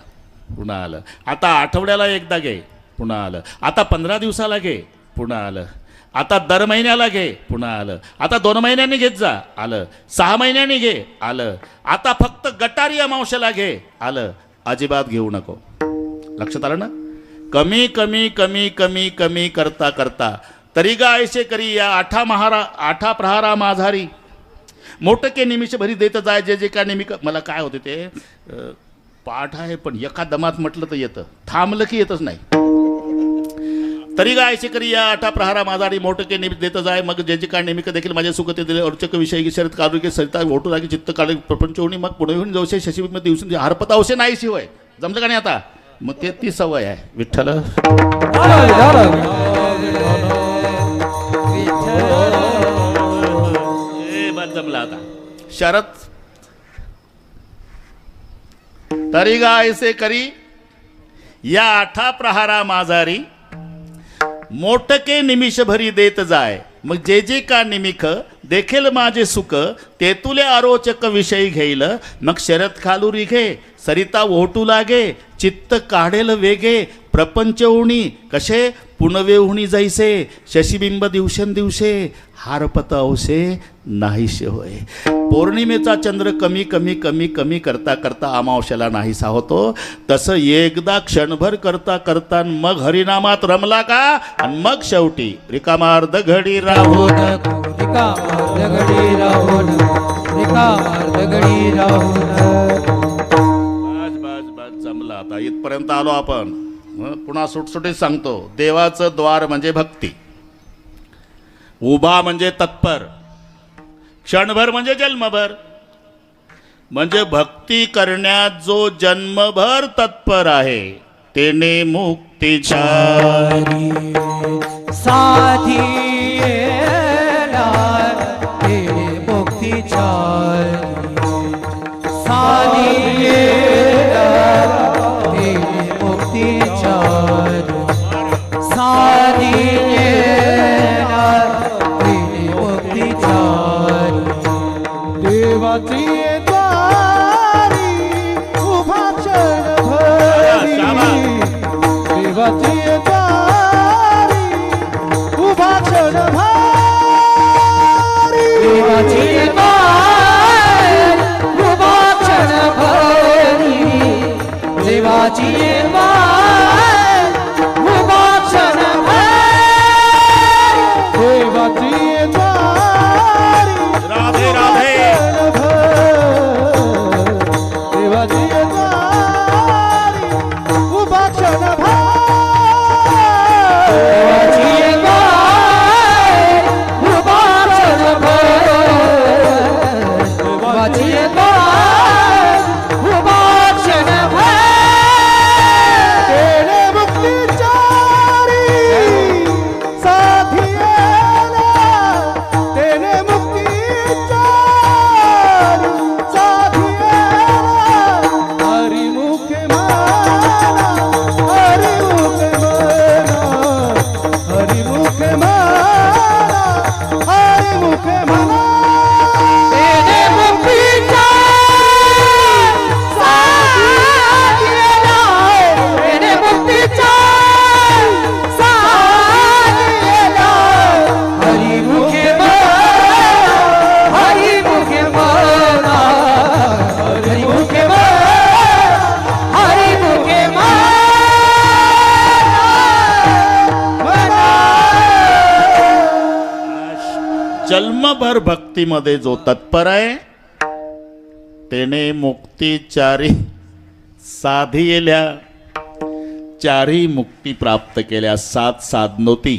A: पुन्हा आलं. आता आठवड्याला एकदा घे. पुन्हा आलं. आता 15 दिवसाला घे. पुन्हा आलं. आता दर महिन्याला घे. पुन्हा आलं. आता 2 महिन्यांनी घेत जा. आलं. 6 महिन्यांनी घे. आलं. आता फक्त गटारी अमावस्येला घे. आलं. अजिबात घेऊ नको. लक्षात आलं ना? कमी कमी कमी कमी कमी करता करता तरी गायसे करी या 8 प्रहारा माझारी, मोठके निमिष भरी देत जाय जे जे काय नेहमी. मला काय होते ते पाठ आहे पण एका दमात म्हटलं तर येतं, थांबलं की येतच नाही. तरी गायचे करी या 8 प्रहारा माझारी, मोठके निमिष देत जाय मग जे जे काय नेहमी देखील माझ्या सुखते दिले. अर्चक विषयी शरद काढू की सरिता ओटू लागे चित्त काढे प्रपंच होणी, मग पुढे होऊन जवसे शशिबिंब दिवसून हरपता अवशे नाही शिवाय. जमलं का नाही आता? मग ते ती सवय आहे. विठ्ठल जमला आता. शरद तरी गायसे करी या 8 प्रहारा माझारी, मोठके निमिष भरी देत जाय मग जे जे का निमिख देखेल माझे सुख, ते तुले आरोचक विषयी घेईल. मग शरद खालू रिघे सरिता ओटू लागे, चित्त काढेल वेगे प्रपंच उणी. कसे? पुनवेहुणी जैसे शशिबिंब दिवसेंदिवसे हारपत औसे नाहीसे होय. पौर्णिमेचा चंद्र कमी कमी कमी कमी करता करता अमावस्याला नाहीसा होतो, तसं एकदा क्षणभर करता करता मग हरिनामात रमला का आणि मग शेवटी रिकामार्ध घडी राहून
C: रिकामार्ध घडी राहून रिकामार्ध घडी राहून.
A: बस बस बस जमला. आता इथपर्यंत आलो आपण. पुन्हा सुटसुटीत सांगतो. देवाचं द्वार म्हणजे भक्ती, उभा म्हणजे तत्पर, क्षणभर म्हणजे जन्मभर. म्हणजे भक्ती करण्यात जो जन्मभर तत्पर आहे तेने मुक्तीच्या
C: साधी येणार तेने मुक्तीच्या साधी येणार तेने मुक्तीच्या साधी येणार तेने मुक्तीच्या. देवाची द्वारी उभा क्षणभरी देवाची द्वारी उभा क्षणभरी देवाची द्वार उभा क्षणभरी देवाची द्वार उभा क्षणभरी देवाची द्वारी
A: राधे राधे.
C: देवाची द्वारी उभा क्षणभरी देवाची द्वार उभा क्षणभरी देवाची द्वार उभा क्षणभरी. तेने मुक्तीचारी साधी येणार तेने मुक्तीचारी साधी येणार. हरिमुखे म्हणा हरिमुखे म्हणा हरिमुखे म्हणा हरिमुखे म्हणा. तेने मुक्तीचारी साधी येणार तेने मुक्तीचारी साधी येणार. हरिमुखे म्हणा हरिमुखे म्हणा हरिमुखे म्हणा हरिमुखे म्हणा.
A: जन्मभर भक्तीमध्ये जो तत्पर आहे तेने मुक्तीचारी साधी येल्या. चारी मुक्ती प्राप्त केल्या. सात साधनोती.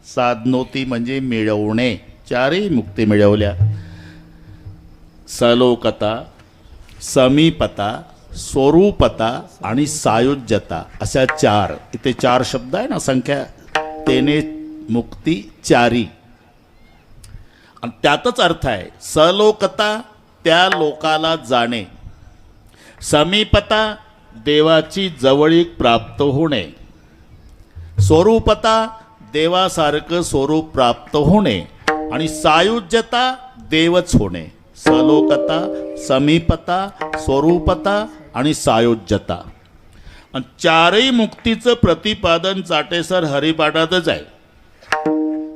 A: साधनोती म्हणजे मिळवणे. चारी मुक्ती मिळवल्या. सलोकता, समीपता, स्वरूपता आणि सायुज्यता अशा चार. इथे चार शब्द आहे ना, संख्या. तेने मुक्ती चारी. आणि त्यातच अर्थ आहे. सलोकता त्या लोकाला जाणे, समीपता देवाची जवळीक प्राप्त होणे, स्वरूपता देवासारखं स्वरूप प्राप्त होणे आणि सायुज्यता देवच होणे. सलोकता, समीपता, स्वरूपता आणि सायुज्यता. आणि चारही मुक्तीचं प्रतिपादन चाटेसर हरिपाठातच आहे.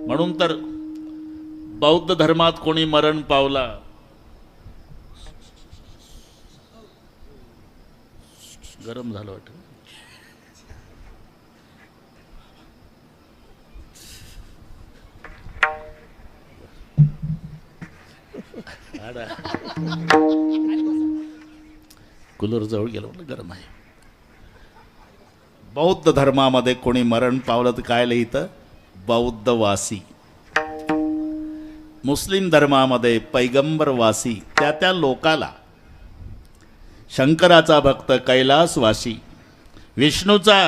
A: म्हणून तर बौद्ध धर्मात कोणी मरण पावला, गरम झालं वाटत, कूलर जवळ गेलं म्हटलं गरम आहे. बौद्ध धर्मामध्ये कोणी मरण पावलं तर काय लिहितं? बौद्धवासी. मुस्लिम धर्मामध्ये पैगंबरवासी. त्या लोकाला. शंकराचा भक्त कैलासवासी, विष्णूचा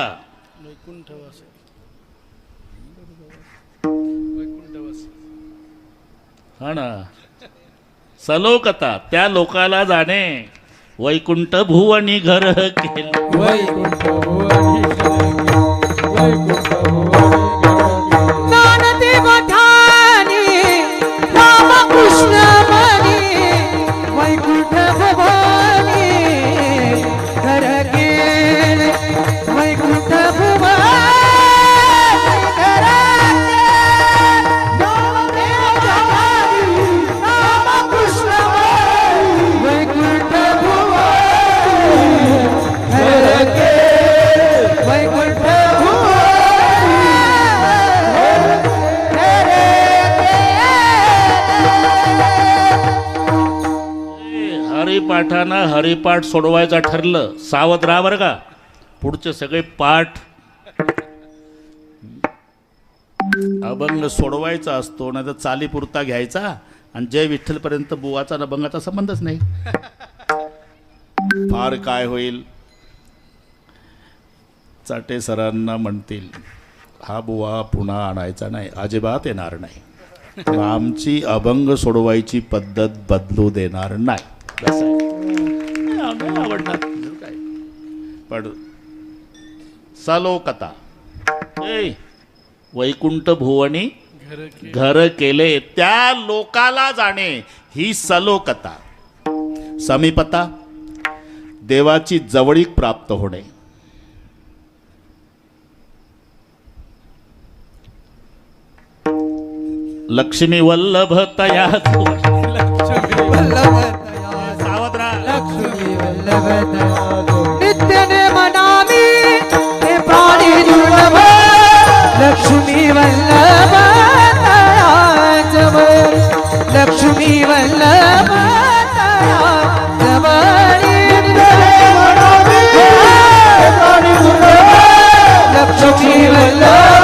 A: हा ना सलोकता त्या लोकाला जाणे. वैकुंठ भुवनी घर केले.
C: वैकुंठ भुवनी ज्ञानदेव ठाणी रामकृष्ण मनी वैकुंठ भुवनी घर केले. वैकुंठ भुवनी
A: पाठानं हरिपाठ सोडवायचं ठरलं, सावध राहा बरं का, पुढचे सगळे पाठ अभंग सोडवायचा असतो, नाही तर चालीपुरता घ्यायचा आणि जय विठ्ठलपर्यंत बुवाचा न अभंगाचा संबंधच नाही. फार काय होईल, चाटे सरांना म्हणतील हा बुवा पुन्हा आणायचा नाही, अजिबात येणार नाही. पण आमची अभंग सोडवायची पद्धत बदलू देणार नाही. कसं आहे? आम्हाला आवडणार काय. पण सलोकता वैकुंठ भुवनी घर केले, त्या लोकाला जाणे ही सलोकता. समीपता देवाची जवळीक प्राप्त होणे. लक्ष्मी वल्लभ तया सावध राहा.
C: नित्यने मनामी हे प्राणी दुर्लभ लक्ष्मी वल्लभ जवळ लक्ष्मी वल्लभ लक्ष्मी वल्लभ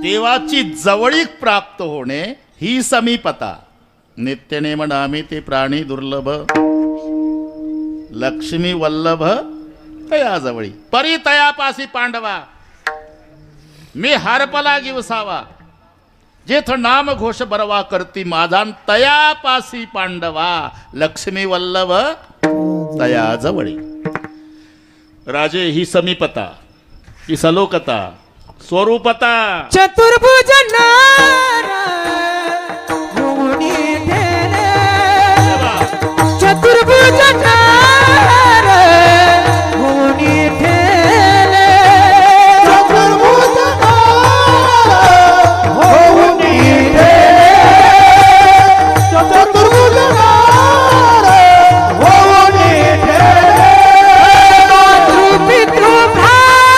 A: देवाची जवळीक प्राप्त होणे ही समीपता. नित्यनेम नामी ते प्राणी दुर्लभ लक्ष्मी वल्लभ तया जवळी. परी तयापासी पांडवा मी हरपला गिवसावा, जेथ नाम घोष बरवा करती माझा तयापासी पांडवा लक्ष्मी वल्लभ तया जवळी. राजे ही समीपता, ही सलोकता, स्वरूपता.
C: चतुर्भुज नारायणी ठेले चतुर्भुज नारायणी ठेले चतुर्भुज नारायणी ठेले चतुर्भुज नारायणी ठेले मातृ पितृ भ्राता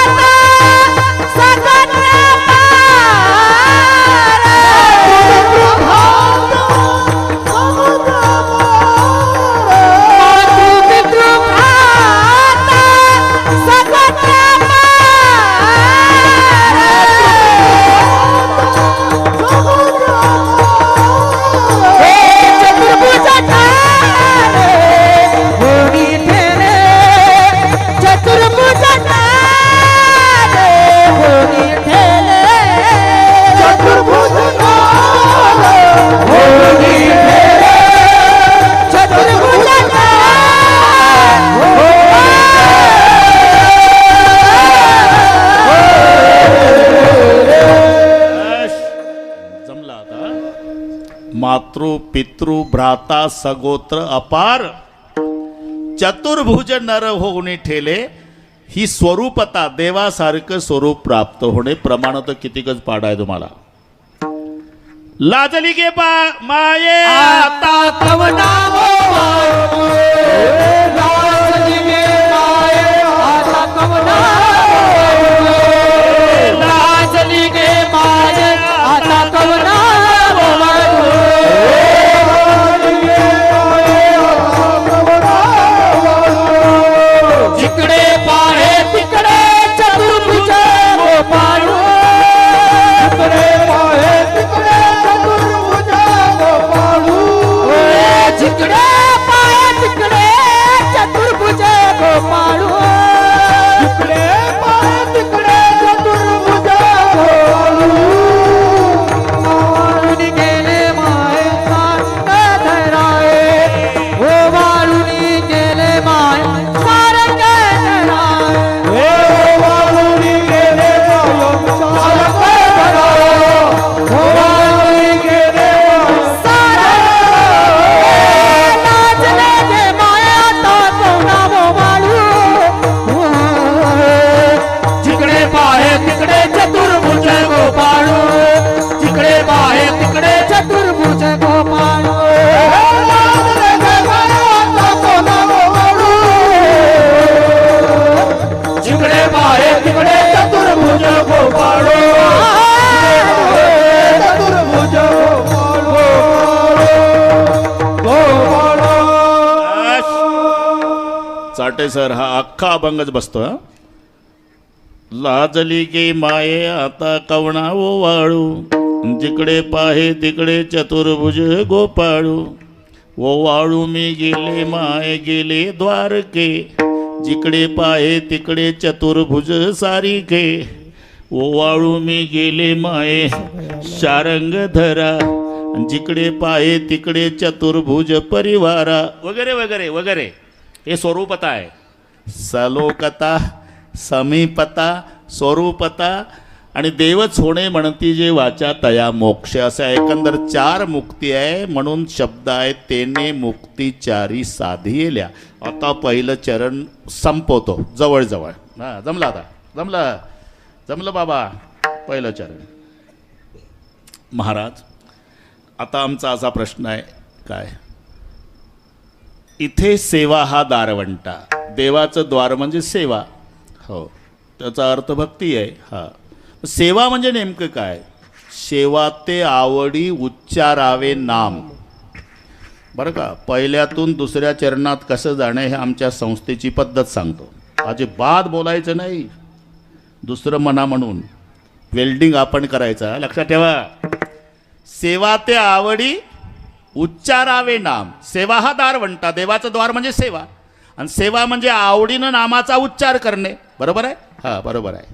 A: मातृ पितृ भ्राता सगोत्र अपार चतुर्भुज नर होऊन ठेले ही स्वरूपता. देवासारखं स्वरूप प्राप्त होणे. प्रमाण तर कितीकच पाडाय तुम्हाला. लाजली गे माये आता
C: कवना लाजली गे माये आता कवना लाजली गे माये आता कवना जिकडे पाहे तिकडे चतुर्भुज गोपाळू जिकडे पाहे तिकडे चतुर्भुज गोपाळू जिकडे पाहे तिकडे पाहे तिकडे चतुर्भुज गोपाळो चतुर्भुज गोपाळो
A: चाटे सर हा अख्खा अभंगच बसतो हा. लाजली गे माये आता कवणा ओवाळू जिकडे पाहे तिकडे चतुर्भुज गोपाळू ओवाळू मी गेले माये गेले द्वारके जिकडे पाहे तिकडे चतुर्भुज सारिके ओवाळू मी गेले माये शारंग धरा जिकडे पाहे तिकडे चतुर्भुज परिवारा वगैरे वगैरे वगैरे हे स्वरूपता आहे. सलोकता समीपता स्वरूपता आणि देवच होणे म्हणती जे वाचा तया मोक्ष अशा एकंदर 4 मुक्ती आहे. म्हणून शब्द आहे तेने मुक्ती 4 साधियल्या. आता पहिलं चरण संपवतो जवळजवळ. हां जमलं आता जमलं बाबा पहिलं चरण. महाराज आता आमचा असा प्रश्न आहे काय इथे सेवा हा दारवंटा देवाचं द्वार म्हणजे सेवा. हो त्याचा अर्थ भक्ती आहे. हा सेवा म्हणजे नेमकं काय सेवा ते आवडी उच्चारावे नाम. बरं का पहिल्यातून दुसऱ्या चरणात कसं जाणं हे आमच्या संस्थेची पद्धत सांगतो. अजिबात बोलायचं नाही दुसरं मना म्हणून वेल्डिंग आपण करायचं लक्षात ठेवा. सेवा ते आवडी उच्चारावे नाम. सेवा हा दारवंटा देवाचं द्वार म्हणजे सेवा आणि सेवा म्हणजे आवडीनं नामाचा उच्चार करणे. बरोबर आहे. हां बरोबर आहे.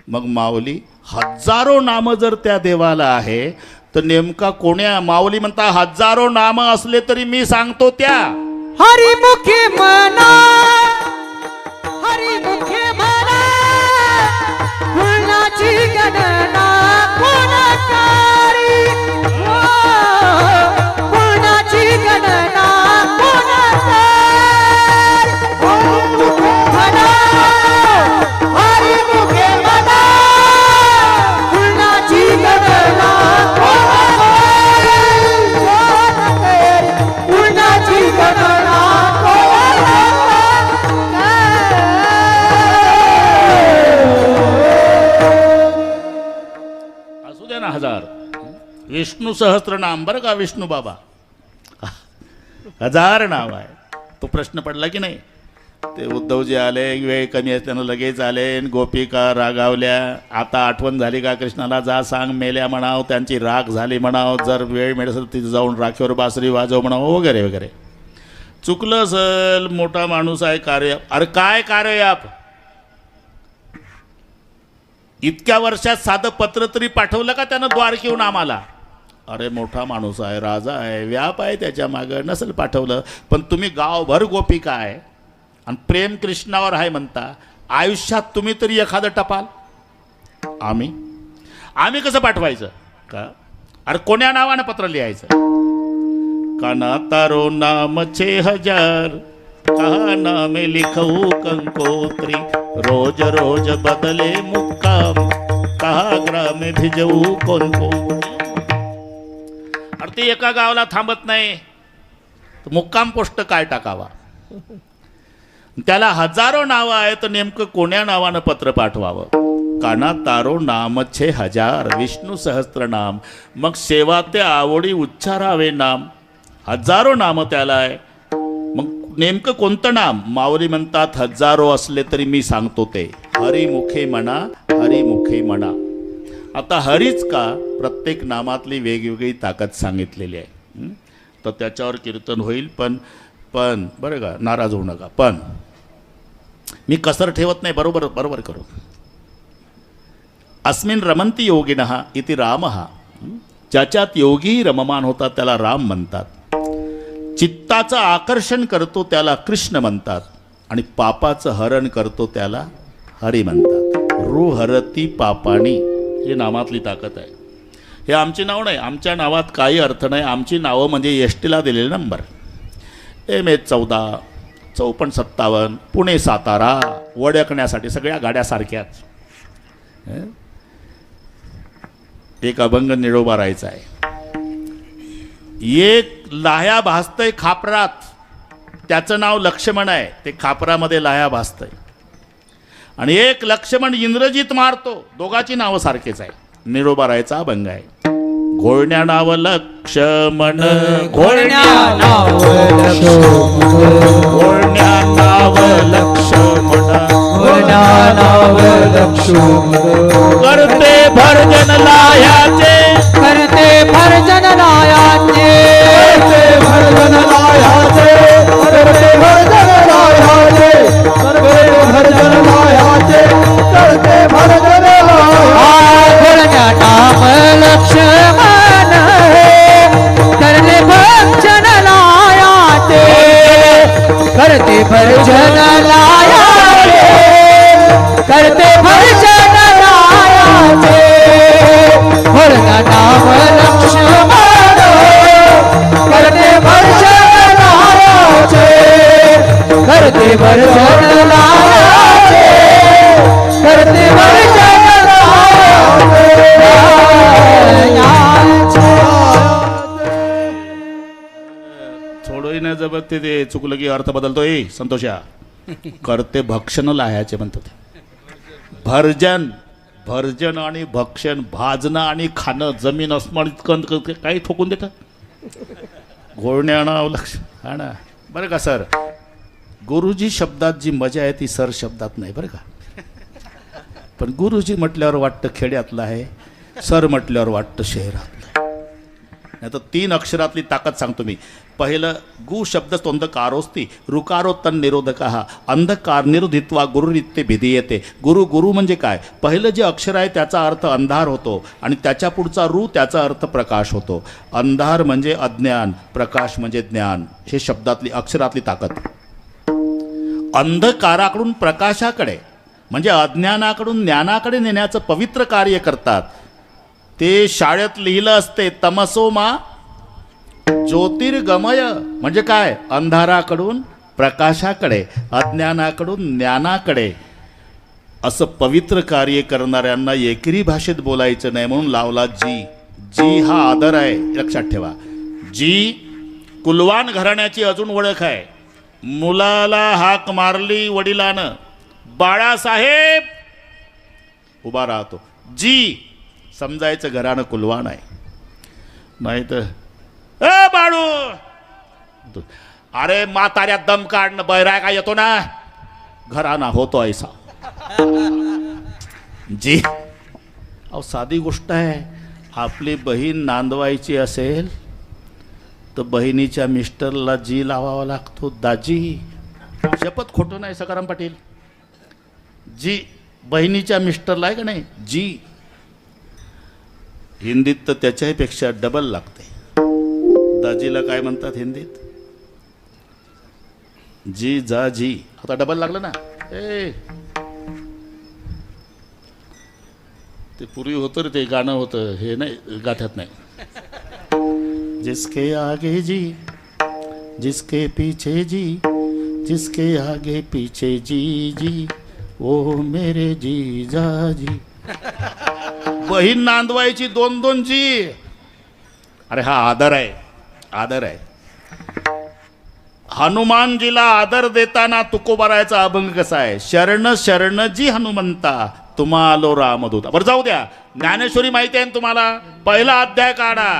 A: मग माऊली हजारो नामं जर त्या देवाला आहे तर नेमका कोण्या माऊली म्हणता हजारो नामं असले तरी मी सांगतो त्या
B: हरिमुखे म्हणा हरिमुखे म्हणा फुलाची गणना कोणाकारी फुलाची गणना कोणाकारी म्हणा हरिमुखे म्हणा फुलाची गणना कोणाकारी फुलाची गणना
A: असू द्या ना 1000 विष्णू सहस्त्रनाम. बरं का विष्णू बाबा 1000 नाव आहे. तो प्रश्न पडला की नाही. ते उद्धवजी आले वेळ कमी असल्यानं लगेच आले गोपिका रागावल्या. आता आठवण झाली का कृष्णाला जा सांग मेल्या म्हणाव त्यांची राग झाली म्हणाव जर वेळ मिळेल असेल तिथे जाऊन राखीवर बासरी वाजव म्हणाव वगैरे वगैरे. चुकलं असेल मोठा माणूस आहे कार्य. अरे काय कार्याप इतक्या वर्षात साधं पत्र तरी पाठवलं का त्यानं द्वारकेहून आम्हाला. अरे मोठा माणूस आहे राजा आहे व्याप आहे त्याच्या मागं नसेल पाठवलं. पण तुम्ही गावभर गोपिका आहे आणि प्रेम कृष्णावर आहे म्हणता. आयुष्यात तुम्ही तरी एखादं टपाल आम्ही कसं पाठवायचं का. अरे कोण्या नावानं पत्र लिहायचं. काना तारो नाम 6000 कहा नामे लिखऊ कंकोत्री रोज रोज बदले मुक्काम कहा ग्राम भिजवू कोण अरे ते एका गावाला थांबत नाही मुक्काम पोस्ट काय टाकावा. त्याला हजारो नावं आहेत तर नेमकं कोण्या नावानं पत्र पाठवावं. काना तारो नाम 6000 विष्णू सहस्त्रनाम. मग सेवा ते आवडी उच्चारावे नाम. हजारो नामं त्याला आहे. मग नेमकं कोणतं नाम माऊली म्हणतात हजारो असले तरी मी सांगतो ते हरिमुखे म्हणा हरिमुखे म्हणा. आता हरीच का प्रत्येक नामातली वेगवेगळी ताकद सांगितलेली आहे. तर त्याच्यावर कीर्तन होईल. पण बरं का नाराज होऊ नका. पण मी कसर ठेवत नाही. बरोबर करू. अस्मिन रमंती योगिनः इति रामः. ज्याच्यात योगी रममान होतात त्याला राम म्हणतात. चित्ताचं आकर्षण करतो त्याला कृष्ण म्हणतात आणि पापाचं हरण करतो त्याला हरी म्हणतात. रुहरती पापाणी ही नामातली ताकद आहे. हे आमची नाव नाही. आमच्या नावात काही अर्थ नाही. आमची नावं म्हणजे एसटीला दिलेले नंबर MS 14 54 57 पुणे सातारा वडकण्यासाठी सगळ्या गाड्या सारख्याच. एक अभंग निरोबा राहायचा आहे. एक लाह्या भासतंय खापरात त्याचं नाव लक्ष्मण आहे. ते खापरामध्ये लाह्या भासतंय आणि एक लक्ष्मण इंद्रजित मारतो. दोघाची नावं सारखेच आहे. निरोबारायचा अभंग आहे. घोळण्या नाव लक्ष्मण,
B: घोळण्या नाव
A: घोळण्या नाव लक्ष्मण,
B: घोळण्या नाव
A: करते भरजन लायाचे,
B: करते भरजन लायाचे,
C: करते भरजन लायाचे, करते भरजन लायाचे, करते भरजन लायाचे, करते भरजन लायाचे.
B: घोळण्या नाम लक्ष्मण करते भक्षण लायाचे, करते भरजन लायाचे, करते भक्षण लायाचे. घोळण्या नाम लक्ष्मण करते भक्षण लायाचे, करते भक्षण लायाचे, करते भक्षण
A: थोडंही नाही जबत ते चुकलं की अर्थ बदलतोय. संतोषा, करते भक्षण लायाचे म्हणतात. भर्जन, भर्जन आणि भक्षण, भाजणं आणि खाणं, जमीन अस्मान इतकं काही ठोकून देतं. घोळण्या नाव लक्ष, हा ना. बरं का सर, गुरुजी शब्दात जी मजा आहे ती सर शब्दात नाही बरं का. पण गुरुजी म्हटल्यावर वाटतं खेड्यातलं आहे, सर म्हटल्यावर वाटतं शहरातलं. नाही तर 3 अक्षरातली ताकद सांगतो मी. पहिलं गु शब्द तोंदकारोस्ती रुकारो तन निरोधक हा अंधकार निरोधित्वा गुरुरित्य भिधीयते. गुरु, गुरु म्हणजे काय? पहिलं जे अक्षर आहे त्याचा अर्थ अंधार होतो आणि त्याच्या पुढचा रु त्याचा अर्थ प्रकाश होतो. अंधार म्हणजे अज्ञान, प्रकाश म्हणजे ज्ञान. हे शब्दातली अक्षरातली ताकद. अंधकाराकडून प्रकाशाकडे म्हणजे अज्ञानाकडून ज्ञानाकडे नेण्याचं पवित्र कार्य करतात. ते शाळेत लिहिलं असते, तमसोमा ज्योतिर्गमय म्हणजे काय? अंधाराकडून प्रकाशाकडे, अज्ञानाकडून ज्ञानाकडे. असं पवित्र कार्य करणाऱ्यांना एकेरी भाषेत बोलायचं नाही म्हणून लावला जी. जी हा आदर आहे, लक्षात ठेवा. जी कुलवान घराण्याची अजून ओळख आहे. मुलाला हाक मारली वडिलानं, बाळासाहेब उभा राहतो. जी समजायचं घरानं कुलवान आहे. नाही तर ए बाळू, अरे म्हाताऱ्यात दम काढणं बैराय का येतो ना, घराना होतो ऐसा. जी अहो साधी गोष्ट आहे. आपली बहीण नांदवायची असेल तर बहिणीच्या मिस्टरला जी लावावा लागतो, दाजी. शपथ खोटं नाही सकाराम पाटील. जी बहिणीच्या मिस्टरला आहे का नाही, जी. हिंदीत तर त्याच्याही पेक्षा डबल लागते. दाजीला काय म्हणतात हिंदीत? जी जा जी. आता डबल लागलं ना. ए ते पूर्वी होतं रे, ते गाणं होतं, हे नाही गाथ्यात नाही. जिसके आगे जी, जिसके पीछे जी, जिसके आगे पीछे जी जी, ओ मेरे जी जा जी. बहीण नांदवायची 2-2 जी. अरे हा आदर आहे, आदर आहे. हनुमानजीला आदर देताना तुकोबारायचा अभंग कसा आहे? शरण शरण जी हनुमंता, तुम्हा आलो रामदूता. बरं जाऊ द्या, ज्ञानेश्वरी माहिती आहे ना तुम्हाला? पहिला अध्याय काढा.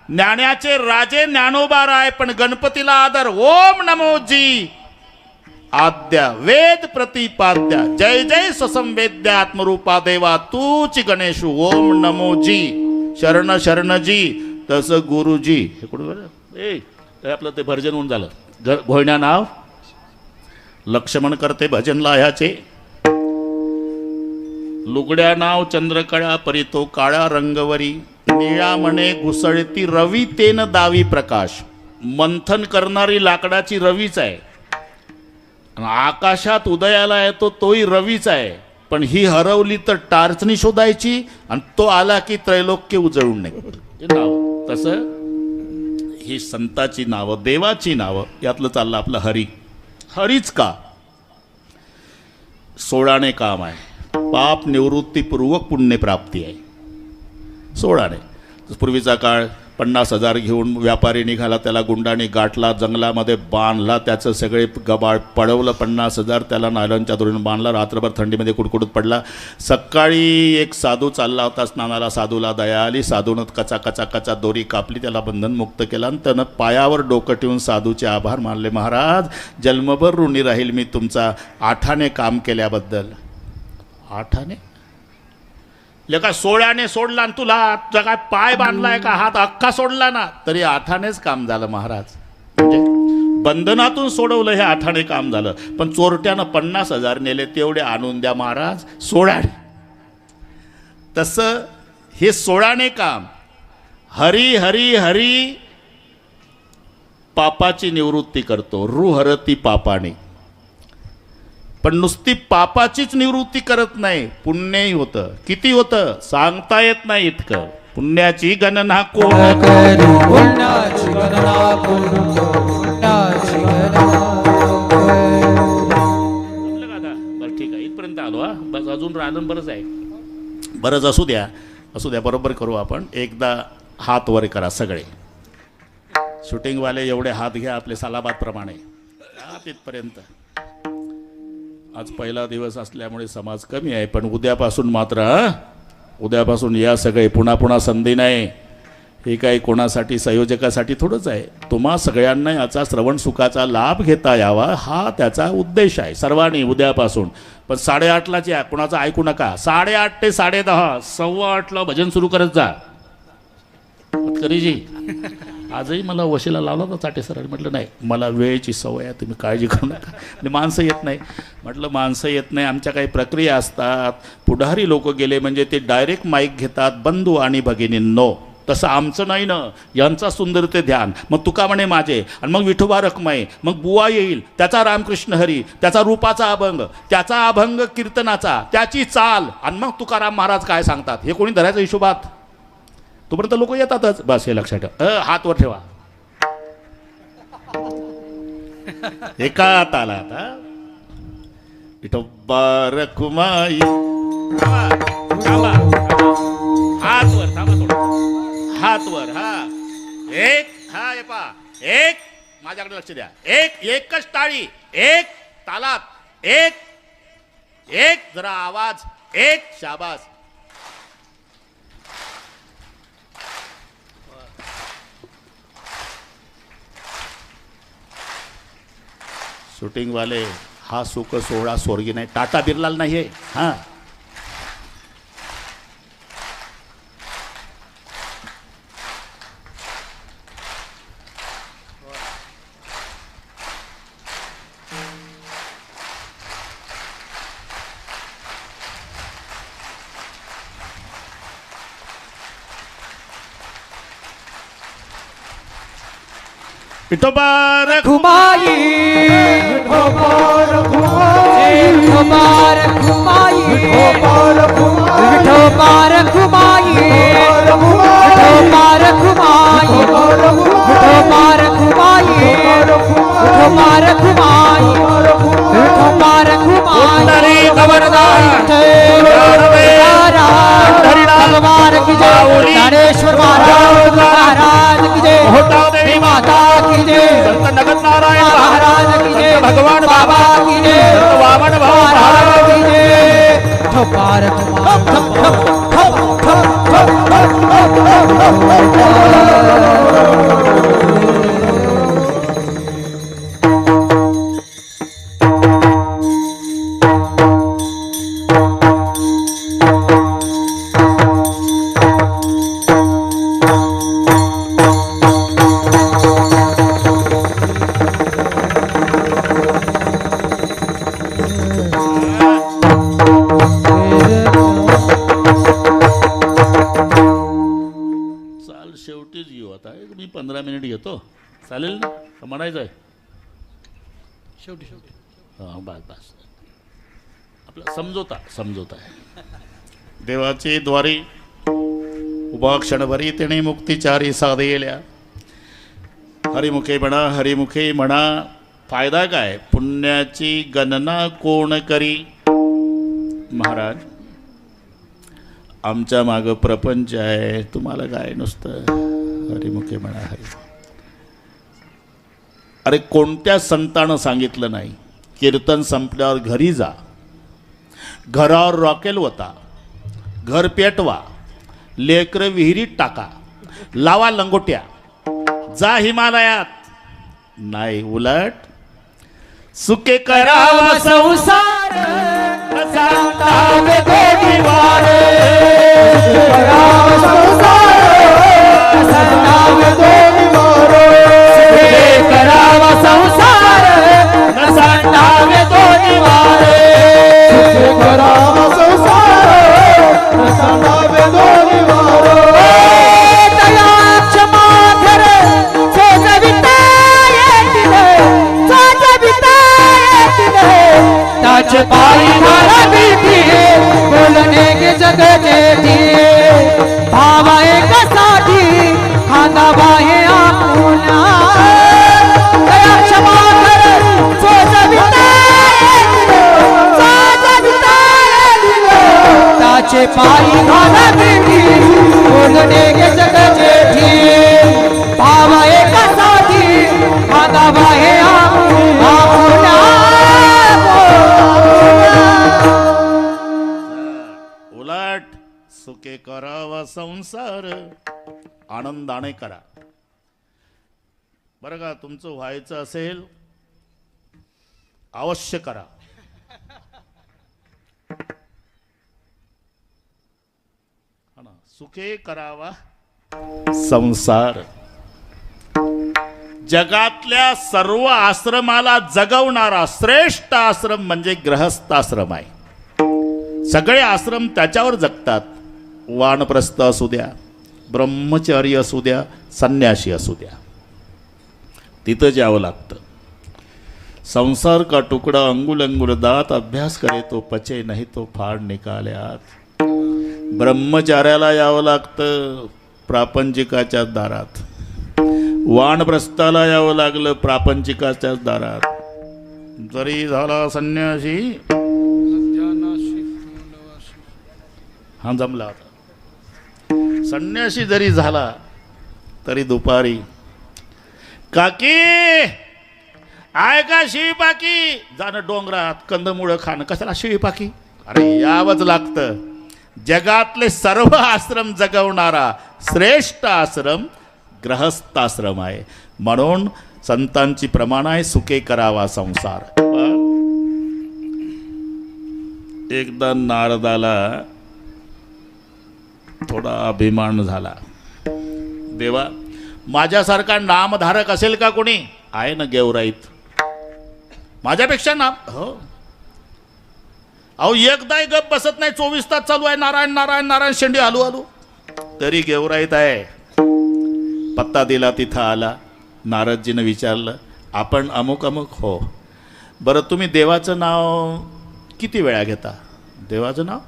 A: ज्ञानाचे राजे ज्ञानोबा राय, पण गणपतीला आदर. ओम नमो जी आद्या वेद प्रतिपाद्या, जय जय स्वसंवेद्या आत्मरूपा देवा तूच गणेशू. ओम नमो जी, शरण शरण जी. तसं गुरुजी. हे कुठं हे आपलं ते भर्जन होऊन झालं. घोळण्या नाव लक्ष्मण करते भजन लाह्याचे. लुगड्या नाव चंद्रकळा परितो काळा रंगवरी, निळा म्हणे घुसळती रवी तेन दावी प्रकाश. मंथन करणारी लाकडाची रवीच आहे. आकाशात उदयाला येतो तोही रवीच आहे. पण ही हरवली तर टार्चनी शोधायची आणि तो आला की त्रैलोक्य उजळून नाही. नाव तसं ही संताची नावं, देवाची नावं. यातलं चाललं आपलं हरी. हरीच का? 16ने काम आहे. पाप निवृत्तीपूर्वक पुण्यप्राप्ती आहे. 16ने. पूर्वीचा काळ 50,000 घेऊन व्यापारी निघाला, त्याला गुंडाने गाठला, जंगलामध्ये बांधला, त्याचं सगळे गबाळ पळवलं. 50,000 त्याला नायलॉनच्या दोरीने बांधला, रात्रभर थंडीमध्ये कुडकुडत पडला. सकाळी एक साधू चालला होता स्नानाला, साधूला दया आली, साधूनं कचा कचा कचा दोरी कापली, त्याला बंधनमुक्त केला आणि त्यानं पायावर डोकं ठेवून साधूचे आभार मानले. महाराज, जन्मभर ऋणी राहील मी तुमचा 8 काम केल्याबद्दल. 8 लेका 16 सोडला आणि तुला काय पाय बांधलाय का हात अख्खा सोडला ना तरी 8 काम झालं महाराज. म्हणजे बंधनातून सोडवलं हे 8 काम झालं. पण चोरट्यानं 50,000 नेले, तेवढे आणून द्या महाराज 16. तसं हे 16 काम हरी हरी हरी पापाची निवृत्ती करतो, रुहरती पापाने. पण नुसती पापाचीच निवृत्ती करत नाही, पुण्यही होतं. किती होतं सांगता येत नाही इतकं. पुण्याची गणना कोण
B: करू पुण्याची गणना कोण पुण्याची गणना
A: जमलं का आता? बरं ठीक आहे, इथपर्यंत आलो हा. बस अजून राहिलं बरंच आहे. बरंच असू द्या, असू द्या, बरोबर करू आपण. एकदा हात वर करा सगळे. शूटिंगवाले एवढे हात घ्या आपले सालाबादप्रमाणे तिथपर्यंत. आज पहिला दिवस असल्यामुळे समाज कमी आहे, पण उद्यापासून मात्र उद्यापासून या सगळे पुन्हा पुन्हा संधी नाही. हे काही कोणासाठी संयोजकासाठी थोडंच आहे, तुम्हा सगळ्यांना याचा श्रवण सुखाचा लाभ घेता यावा हा त्याचा उद्देश आहे. सर्वांनी उद्यापासून. पण 8:30लाच या, कोणाचं ऐकू नका. 8:30 ते 10:30 8:15 भजन सुरू करत जा. करीजी आजही मला वशीला लावला होता चाटे सरांनी. म्हटलं नाही, मला वेळेची सवय आहे, तुम्ही काळजी करू नका. आणि माणसं येत नाही. म्हटलं माणसं येत नाही, आमच्या काही प्रक्रिया असतात. पुढारी लोक गेले म्हणजे ते डायरेक्ट माईक घेतात, बंधू आणि भगिनींनो. तसं आमचं नाही ना, यांचा सुंदर ते ध्यान. मग तुका म्हणे माझे, आणि मग विठोबा रखमाई, मग बुवा येईल, त्याचा रामकृष्ण हरी, त्याचा रूपाचा अभंग, त्याचा अभंग कीर्तनाचा, त्याची चाल, आणि मग तुकाराम महाराज काय सांगतात हे कोणी धरायचं हिशोबात. तोपर्यंत लोक येतातच. बस हे लक्षात ठेवा. हात वर ठेवा. एका ताला आता विठोबा रखुमाई. हात वर, थांबा थोडं. हात वर. हा एक, हा हे पा एक, माझ्याकडे लक्ष द्या. एकच टाळी, एक तालात, एक जरा आवाज, एक शाबास. शूटिंगवाले हा सुख सोहळा स्वर्गी नाही, टाटा बिर्लाल नाही आहे. हां विठोबा
B: रखुमाई
C: विठोबा रखुमाई
B: विठोबा रखुमाई
C: विठोबा रखुमाई
B: विठोबा रखुमाई विठोबा रखुमाई विठोबा रखुमाई विठोबा रखुमाई विठोबा रखुमाई भगवान की जय. ज्ञानेश्वर महाराज की जय. देवी माता की जय.
A: संत नगत नारायण
B: महाराज की जय.
A: भगवान
B: बाबा की जय.
A: वामन
B: महाराज की जय. ठोपार
A: शेवटीच घेऊ. आता मी 15 मिनिट घेतो, चालेल ना? का म्हणायचं आहे शेवटी? हां बस आपला समजोता आहे. देवाचे द्वारी उभा क्षणभरी तेणे मुक्तिचारी साधेल्या. हरिमुखे म्हणा. फायदा काय? पुण्याची गणना कोण करी. महाराज आमच्या मागं प्रपंच आहे, तुम्हाला काय नुसतं घरी मुखे म्हणा हरी. अरे कोणत्या संतानं सांगितलं नाही कीर्तन संपल्यावर घरी जा, घरावर रॉकेल होता, घर पेटवा, लेकरं विहिरीत टाका, लावा लंगोट्या, जा हिमालयात. नाही, उलट सुके करावा संसार, सांतावे गोडी वारे.
C: करावा संसार, संतावे गोडी वारे.
B: सुखे करावा संसार, सांतावे गोडी वारे.
C: सुखे करावा संसार, संतावे गोडी वारे.
B: दया क्षमा धर, सोजविता येतिले, सोजविता येतिले. त्याचे पायी घाला भीती, बोलणे गे जग जेठी. भावा एकासाठी खांदा बाहे आपुला. दया क्षमा धर, सोजविता येतिले, सोजविता येतिले. त्याचे पायी घाला भीती, बोलणे गे जग जेठी. भावा एकासाठी खांदा बाहे आपुला.
A: उलट सुखे करावा संसार, आनंदाने करा. बरं का, तुमचं व्हायचं असेल अवश्य करा. हा ना, सुखे करावा संसार. जगातल्या सर्व आश्रमाला जगवणारा श्रेष्ठ आश्रम म्हणजे गृहस्थाश्रम आहे. सगळे आश्रम त्याच्यावर जगतात. वानप्रस्थ असू द्या, ब्रह्मचारी असू द्या, संन्यासी असू द्या, तिथं जावं लागतं. संसार का टुकड़ा अंगुल अंगुल दात, अभ्यास करे तो पचे नाही तो फाड निकाल्यात. ब्रह्मचार्याला यावं लागतं प्रापंचिकाच्या दारात. वानप्रस्थाला यावं लागलं प्रापंचिकाच्याच दारात. जरी झाला संन्यासी, हा जमला होता. संन्यासी जरी झाला तरी दुपारी काकी आहे का शिळीपाकी, जाणं डोंगरात कंदमुळं खाणं, कशाला शिळीपाकी. अरे यावंच लागतं. जगातले सर्व आश्रम जगवणारा श्रेष्ठ आश्रम गृहस्थाश्रम आहे. म्हणून संतांची प्रमाण आहे सुखे करावा संसार. एकदा नारदाला थोडा अभिमान झाला. देवा, माझ्यासारखा नामधारक असेल का कोणी? आहे ना गेवराईत, माझ्यापेक्षा नाम. हो, अहो एकदाही गप बसत नाही, 24 तास चालू आहे नारायण नारायण नारायण, शेंडी आलू आलू. तरी गेवराईत आहे. पत्ता दिला, तिथं आला. नारदजीनं विचारलं, आपण अमुक अमुक. हो, बरं तुम्ही देवाचं नाव किती वेळा घेता? देवाचं नाव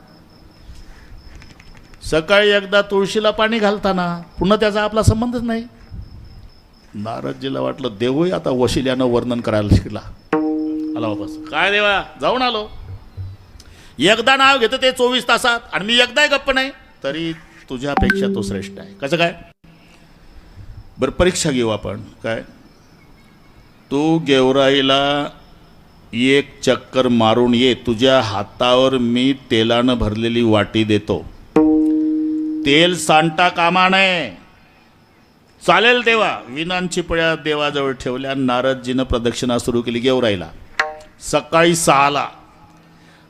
A: सकाळी एकदा तुळशीला पाणी घालताना, पुन्हा त्याचा आपला संबंधच नाही. नारदजीला वाटलं देवही आता वशिल्यानं वर्णन करायला शिकला. आला वापस, काय देवा जाऊन आलो. एकदा नाव घेतं ते 24 तासात, आणि मी एकदाही गप्प नाही, तरी तुझ्यापेक्षा तो श्रेष्ठ आहे. कसं काय? बरं परीक्षा घेऊ आपण. काय, तू गेवराईला एक चक्कर मारून ये, तुझ्या हातावर मी तेलानं भरलेली वाटी देतो. तेल सांडता कामा नये. चालेल देवा. विनांची पळ्या देवाजवळ ठेवल्या. नारदजीनं प्रदक्षिणा सुरू केली गेवराईला. सकाळी 6ला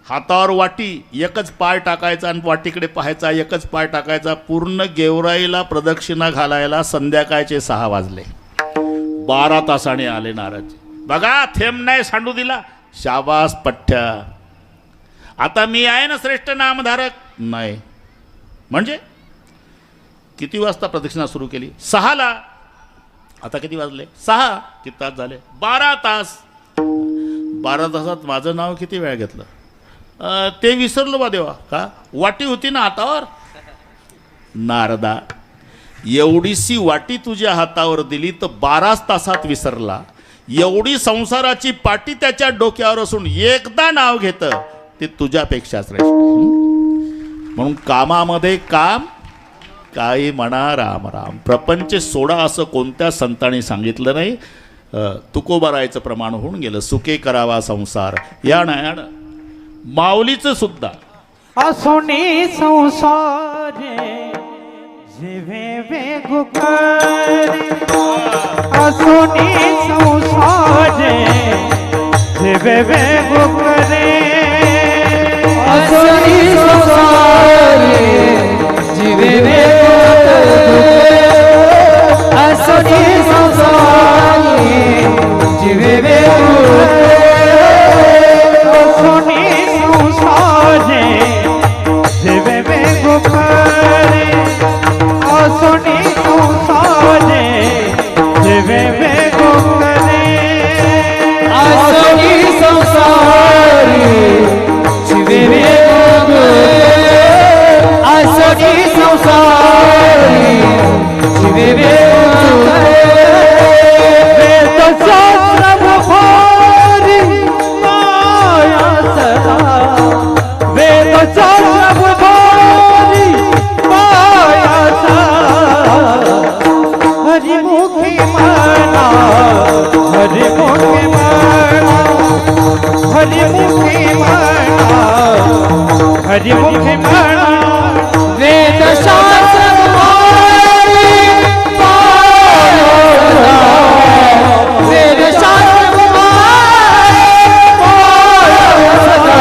A: हातावर वाटी, एकच पाय टाकायचा आणि वाटीकडे पाहायचा, एकच पाय टाकायचा. पूर्ण गेवराईला प्रदक्षिणा घालायला संध्याकाळचे 6 वाजले. 12 तासाने आले नारदजी. बघा, थेंब नाही सांडू दिला. शाबास पठ्ठ्या. आता मी आहे ना श्रेष्ठ नामधारक. नाही म्हणजे किती वाजता प्रदक्षिणा सुरू केली? 6ला. आता किती वाजले? 6. किती तास झाले? 12 तास. 12 तासात माझं नाव किती वेळ घेतलं? ते विसरलो बा देवा. का? वाटी होती ना हातावर. नारदा, एवढीशी वाटी तुझ्या हातावर दिली तर 12 तासात विसरला. एवढी संसाराची पाटी त्याच्या डोक्यावर असून एकदा नाव घेतं, ते तुझ्यापेक्षा श्रेष्ठ. म्हणून कामामध्ये काम, काही म्हणा राम राम. प्रपंच सोडा असं कोणत्या संतांनी सांगितलं नाही. तुकोबारायचं प्रमाण होऊन गेलं. सुखे करावा संसार. या ना माऊलीचं सुद्धा
B: असोनी संसारे जीवे वेगुकरे असोनी संसारे जीवे वेगुकरे
C: असोनी संसारे जीवे वेगुकरे असोनी संसारे जीवे वेगुकरे
B: असोनी संसारे जीवे वेगुकरे असोनी संसारे जीवे वेगुकरे
C: असोनी संसारे जीवे वेगुकरे असोनी संसारे जीवे वेगुकरे
B: वेद शास्त्र बुखारी माया सदा वेद शास्त्र बुखारी माया सदा हरिमुखी मना हरिमुखी मना हरिमुखी मना हरिमुखी मना
C: वेद शास्त्र बुखारी माया सदा वेद शास्त्र बुखारी माया सदा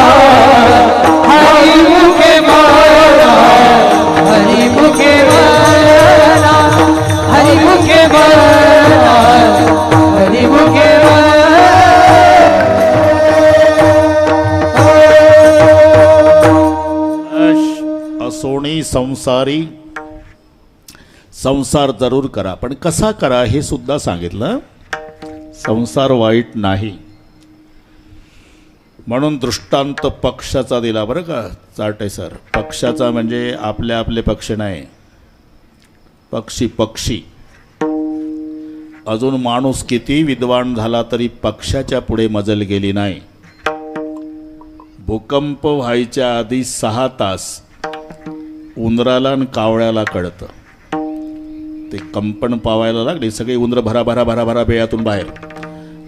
C: हरि मुखे मना हरि मुखे मना हरि मुखे मना हरि मुखे
A: असोणी संसारी. संसार जरूर करा, पण कसा करा हे सुद्धा सांगितलं. संसार वाईट नाही म्हणून दृष्टांत पक्षाचा दिला बरं का चाटे सर. पक्षाचा म्हणजे आपले आपले पक्ष नाही, पक्षी पक्षी. अजून माणूस किती विद्वान झाला तरी पक्षाच्या पुढे मजल गेली नाही. भूकंप व्हायच्या आधी 6 तास उंदराला आणि कावळ्याला कळतं. ते कंपन पावायला लागले सगळे उंदरं भरा भरा भरा भरा बेळ्यातून बाहेर.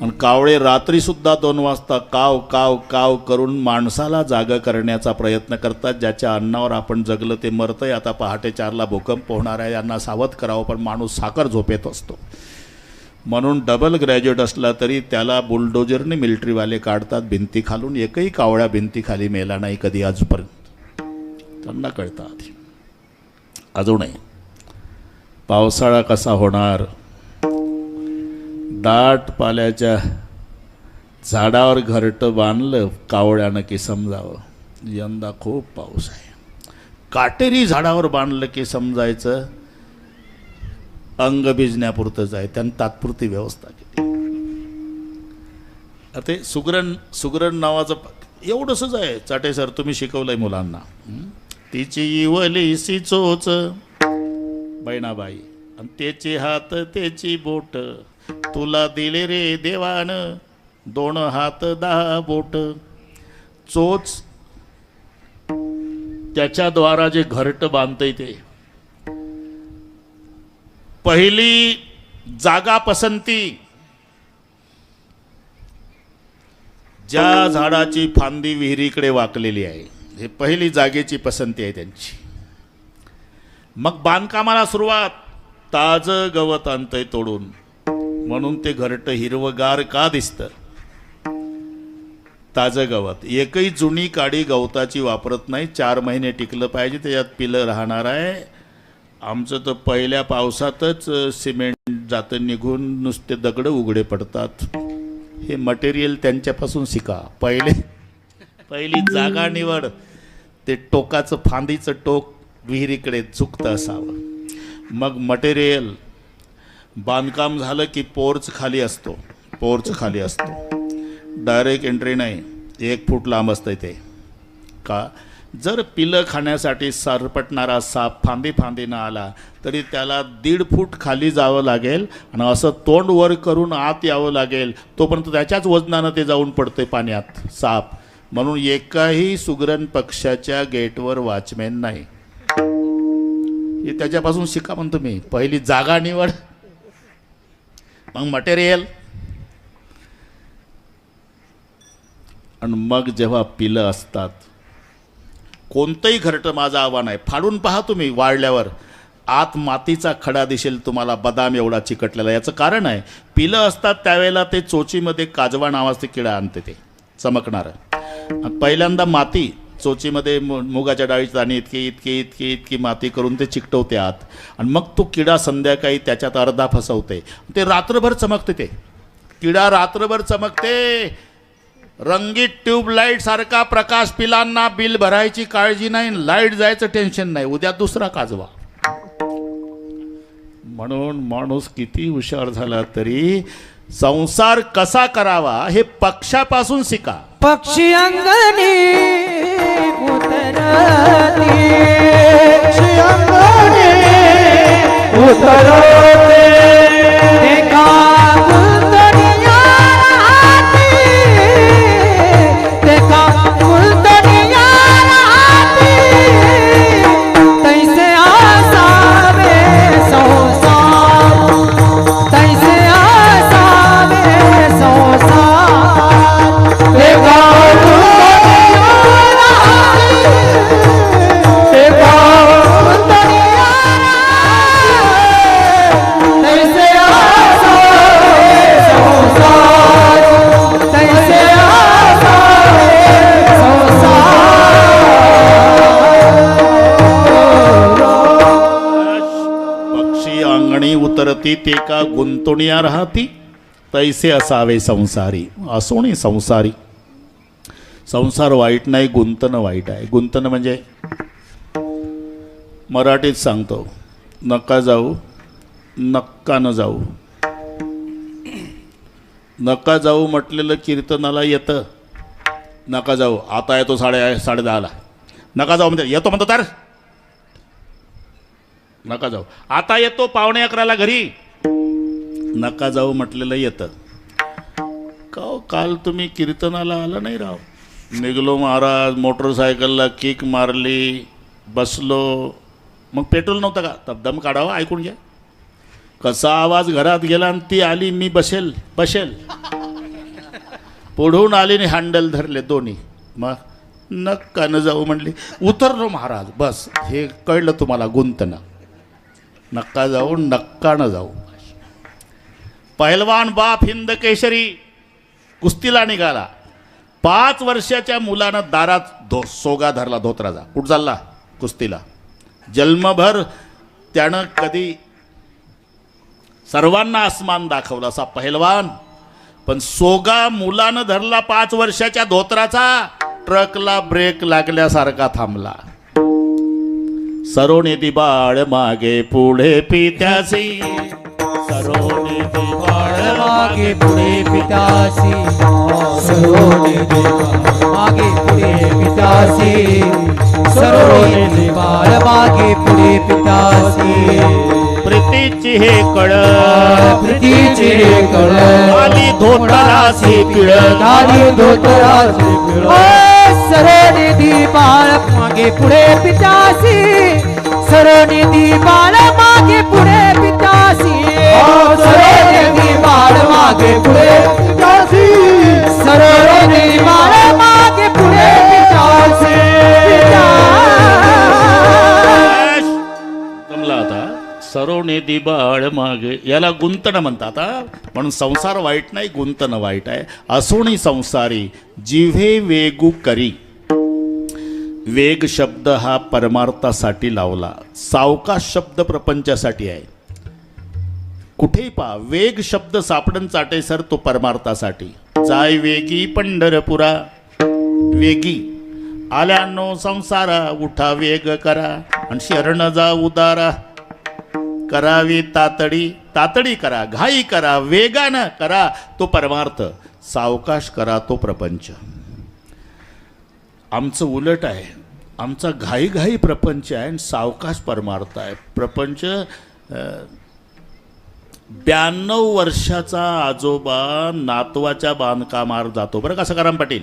A: आणि कावळे रात्रीसुद्धा 2 वाजता काव काव काव करून माणसाला जागा करण्याचा प्रयत्न करतात. ज्याच्या अन्नावर आपण जगलं ते मरतंय. आता पहाटे 4ला भूकंप होणार आहे, यांना सावध करावं. पण माणूस साखर झोपेत असतो. म्हणून डबल ग्रॅज्युएट असला तरी त्याला बुलडोजरने मिलिटरीवाले काढतात भिंती खालून. एकही कावळ्या भिंती खाली मेला नाही कधी आजपर्यंत. त्यांना कळतं आधी. अजूनही पावसाळा कसा होणार. दाट पाल्याच्या झाडावर घरटं बांधलं कावळ्यानं की समजावं यंदा खूप पाऊस आहे. काटेरी झाडावर बांधलं की समजायचं अंग भिजण्यापुरतंच आहे. त्यांनी तात्पुरती व्यवस्था केली. ते सुगरण नावाचं एवढंसच आहे. चाटे सर तुम्ही शिकवलंय मुलांना. तिची इवलीसी चोच बहिणाबाई आणि त्याचे हात त्याची बोट तुला दिले रे देवान 2 हात 10 बोट. चोच त्याच्याद्वारा जे घरट बांधतंय ते. पहिली जागा पसंती. ज्या झाडाची फांदी विहिरीकडे वाकलेली आहे हे पहिली जागेची पसंती आहे त्यांची. मग बांधकामाला सुरुवात. ताजं गवत आणतंय तोडून म्हणून ते घरटं हिरवगार का दिसतं. ताजं गवत. एकही जुनी काडी गवताची वापरत नाही. 4 महिने टिकलं पाहिजे, त्याच्यात पिलं राहणार आहे. आमचं तर पहिल्या पावसातच सिमेंट जातं निघून, नुसते दगड उघडे पडतात. हे मटेरियल त्यांच्यापासून शिका. पहिली जागा निवड. ते टोकाचं फांदीचं टोक विहिरीकडे झुकतं असावं. मग मटेरियल. बांधकाम झालं की पोर्च खाली असतो. डायरेक्ट एंट्री नाही. 1 फूट लांब असतं ते. का जर पिलं खाण्यासाठी सरपटणारा साप फांदीनं आला तरी त्याला 1.5 फूट खाली जावं लागेल आणि असं तोंड वर करून आत यावं लागेल. तोपर्यंत त्याच्याच वजनानं ते जाऊन पडते पाण्यात साप. म्हणून एकाही सुगरण पक्षाच्या गेटवर वॉचमॅन नाही. हे त्याच्यापासून शिका म्हणतो मी. पहिली जागा निवड, मग मटेरियल, आणि मग जेव्हा पिलं असतात, कोणतंही घरटं माझं आव्हान आहे, फाडून पहा तुम्ही वाळल्यावर, आत मातीचा खडा दिसेल तुम्हाला, बदाम एवढा चिकटलेला. याचं कारण आहे, पिलं असतात त्यावेळेला ते चोचीमध्ये काजवा नावाचे किडा आणते, ते चमकणारं. पहिल्यांदा माती चोचीमध्ये मुगाच्या डाळीची दाणी इतकी इतकी इतकी इतकी माती करून ते चिकटवते आत, आणि मग तो किडा संध्याकाळी त्याच्यात अर्धा फसवते, ते रात्रभर चमकते. ते किडा रात्रभर चमकते. रंगीत ट्यूबलाईट सारखा प्रकाश. पिलांना बिल भरायची काळजी नाही, लाईट जायचं टेन्शन नाही, उद्या दुसरा काजवा. म्हणून माणूस किती हुशार झाला तरी संसार कसा करावा हे पक्षापासून शिका.
C: पक्षी अंगणी उतरती, पक्षी अंगणी उतरते, एका गुलदनिया राहती, एका गुलदनिया राहती, तैसे आसावे संसार, तैसे आसावे संसार, एका गुलदनिया राहती, एका गुलदनिया राहती, तैसे आसावे संसार, तैसे आसावे
A: पक्षी अंगणी उतरती ते का गुंतुनिया राहती, तैसे असावे संसारी. असोनी संसारी. संसार वाईट नाही, गुंतणं वाईट आहे. गुंतणं म्हणजे मराठीत सांगतो, नका जाऊ, नक्का न जाऊ. नका जाऊ म्हटलेलं कीर्तनाला येतं. नका जाऊ, आता येतो 10:30ला. नका जाऊ म्हणजे येतो म्हणतो तर नका जाऊ. आता येतो 11:45ला घरी. नका जाऊ म्हटलेलं येतं. काल तुम्ही कीर्तनाला आला नाही राव. निघलो महाराज, मोटरसायकलला किक मारली, बसलो, मग पेट्रोल नव्हतं का, तबदम काढावा. ऐकून घ्या कसा आवाज घरात गेला, आणि ती आली, मी बसेल बसेल, पुढून आली आणि हँडल धरले दोन्ही. मग नक्का न जाऊ म्हणली, उतरलो महाराज. बस हे कळलं तुम्हाला गुंतणं. नक्का जाऊ, नक्का न जाऊ. पहिलवान बाप हिंद केशरी कुस्तीला निघाला. 5 वर्षाच्या मुलानं दारात सोगा धरला धोत्राचा. कुठं चालला? कुस्तीला. जन्मभर त्यानं कधी सर्वांना आसमान दाखवलं असा पहिलवान, पण सोगा मुलानं धरला 5 वर्षाच्या धोत्राचा, ट्रकला ब्रेक लागल्यासारखा थांबला. सरोने बाळ मागे पुढे पित्यासी, सरोने बाळ
C: मागे पुढे पितासी, सरोने मागे पुढे पितासी, सरोने बाळ मागे पुढे पितासी.
A: प्रीतीची हे कळ,
C: प्रीतीची हे कळ,
A: आली धोतरासी पिळ,
C: आली धोतरासी पिळ. सरोने बाळ मागे पुढे पितासी, सरोने बाळ मागे पुढे पितासी, सरोने बाळ मागे पुढे पितासी, सरोने बाळ मागे पुढे पितासी.
A: जमला आता. सरोने बाळ मागे, याला गुंतणं म्हणतात. म्हणून संसार वाईट नाही, गुंतणं वाईट आहे. असोनी संसारी जिव्हे वेगू करी. वेग शब्द हा परमार्थासाठी लावला, सावकाश शब्द प्रपंचासाठी आहे. कुठेही पहा वेग शब्द सापडन चाटे सर, तो परमार्थासाठी. जाय वेगी पंढरपुरा, वेगी आल्यानो संसारा, उठा वेग करा, आणि शरण जा उदारा. करावी तातडी, तातडी करा, घाई करा, वेगानं करा तो परमार्थ, सावकाश करा तो प्रपंच. आमचं उलट आहे. आमचा घाई प्रपंच आहे आणि सावकाश परमार्थ आहे. प्रपंच 92 वर्षाचा आजोबा नातवाच्या बांधकामावर जातो. बरं का सकाराम पाटील,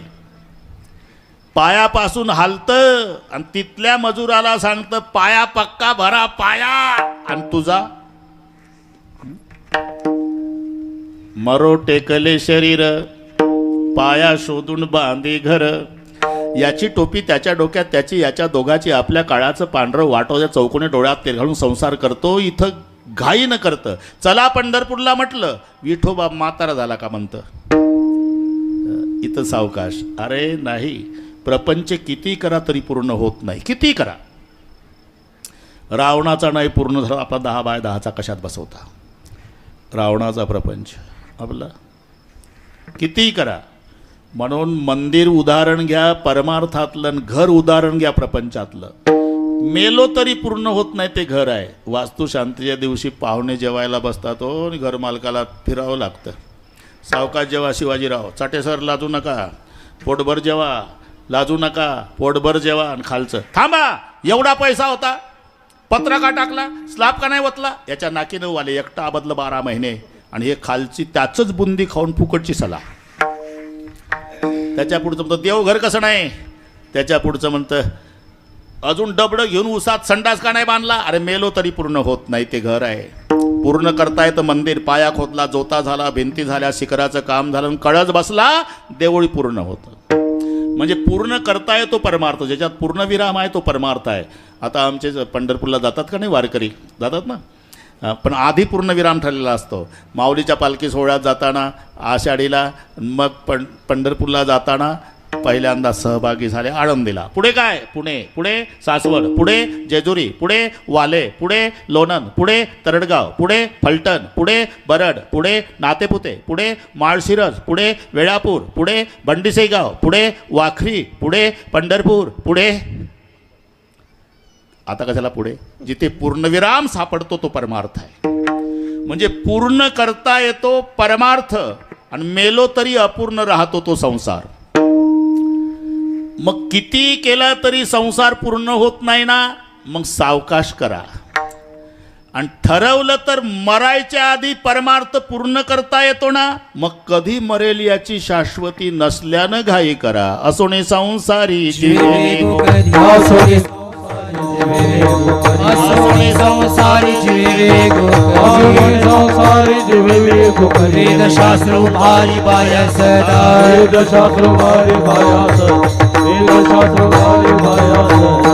A: पायापासून हालतं आणि तिथल्या मजुराला सांगतं पाया पक्का भरा पाया, आणि तुझा मरो टेकले शरीर पाया शोधून बांधी घर. याची टोपी त्याच्या डोक्यात, त्याची याच्या दोघाची, आपल्या काळाचं पांढरं वाटोच्या चौकोनी डोळ्यात तेल घालून संसार करतो. इथं घाई न करतं चला पंढरपूरला म्हटलं, विठोबा म्हातारा झाला का म्हणतं. इथं सावकाश, अरे नाही, प्रपंच किती करा तरी पूर्ण होत नाही, किती करा. रावणाचा नाही पूर्ण झाला आपला 10 बाय 10चा कशात बसवता. रावणाचा प्रपंच आपला किती करा. म्हणून मंदिर उदाहरण घ्या परमार्थातलं, घर उदाहरण घ्या प्रपंचातलं. मेलो तरी पूर्ण होत नाही ते घर आहे. वास्तुशांतीच्या दिवशी पाहुणे जेवायला बसतात हो, आणि घरमालकाला फिरावं लागतं. सावकाश जेवा शिवाजीराव, चाटेसर लाजू नका, पोटभर जेवा, लाजू नका, पोटभर जेवा. आणि खालचं थांबा, एवढा पैसा होता, पत्रा का टाकला, स्लाब का नाही वतला. याच्या नाकीनं वाले एकटा बदलं 12 महिने, आणि हे खालची त्याचंच बुंदी खाऊन फुकटची सला. त्याच्या पुढचं म्हणतं देवघर कसं नाही. त्याच्या पुढचं म्हणतं अजून डबडं घेऊन उसात संडास का नाही बांधला. अरे मेलो तरी पूर्ण होत नाही ते घर आहे. पूर्ण करता येतं मंदिर, पाया खोदला, जोता झाला, भिंती झाल्या, शिखराचं काम झालं, कळस बसला, देवळी पूर्ण होतं. म्हणजे पूर्ण करता येतो परमार्थ, ज्याच्यात पूर्णविराम आहे तो परमार्थ आहे. आता आमचे पंढरपूरला जातात का नाही वारकरी, जातात ना, पण आधी पूर्णविराम ठरलेला असतो. माऊलीच्या पालखी सोहळ्यात जाताना, आषाढीला, मग पंढरपूरला जाताना पहिल्यांदा सहभागी झाले आळंदीला. पुढे काय, पुणे, पुढे सासवड, पुढे जेजुरी, पुढे वाले, पुढे लोणंद, पुढे तरडगाव, पुढे फलटण, पुढे बरड, पुढे नातेपुते, पुढे माळशिरस, पुढे वेळापूर, पुढे बंडीसेगाव, पुढे वाखरी, पुढे पंढरपूर, पुढे. आता कशाला पुढे, जिथे पूर्णविराम सापडतो तो परमार्थ आहे. म्हणजे पूर्ण करता येतो परमार्थ, आणि मेलो तरी अपूर्ण राहतो तो संसार. मग किती केला तरी संसार पूर्ण होत नाही ना, मग सावकाश करा. आणि ठरवलं तर मरायच्या आधी परमार्थ पूर्ण करता येतो ना, मग कधी मरेल याची शाश्वती नसल्यानं घाई करा. असोने संसारी जीवे
C: संसारी जीवे वेद शास्त्र भारी बाया सदा, वेद शास्त्र भारी बाया सदा, वेद शास्त्र भारी बाया सदा.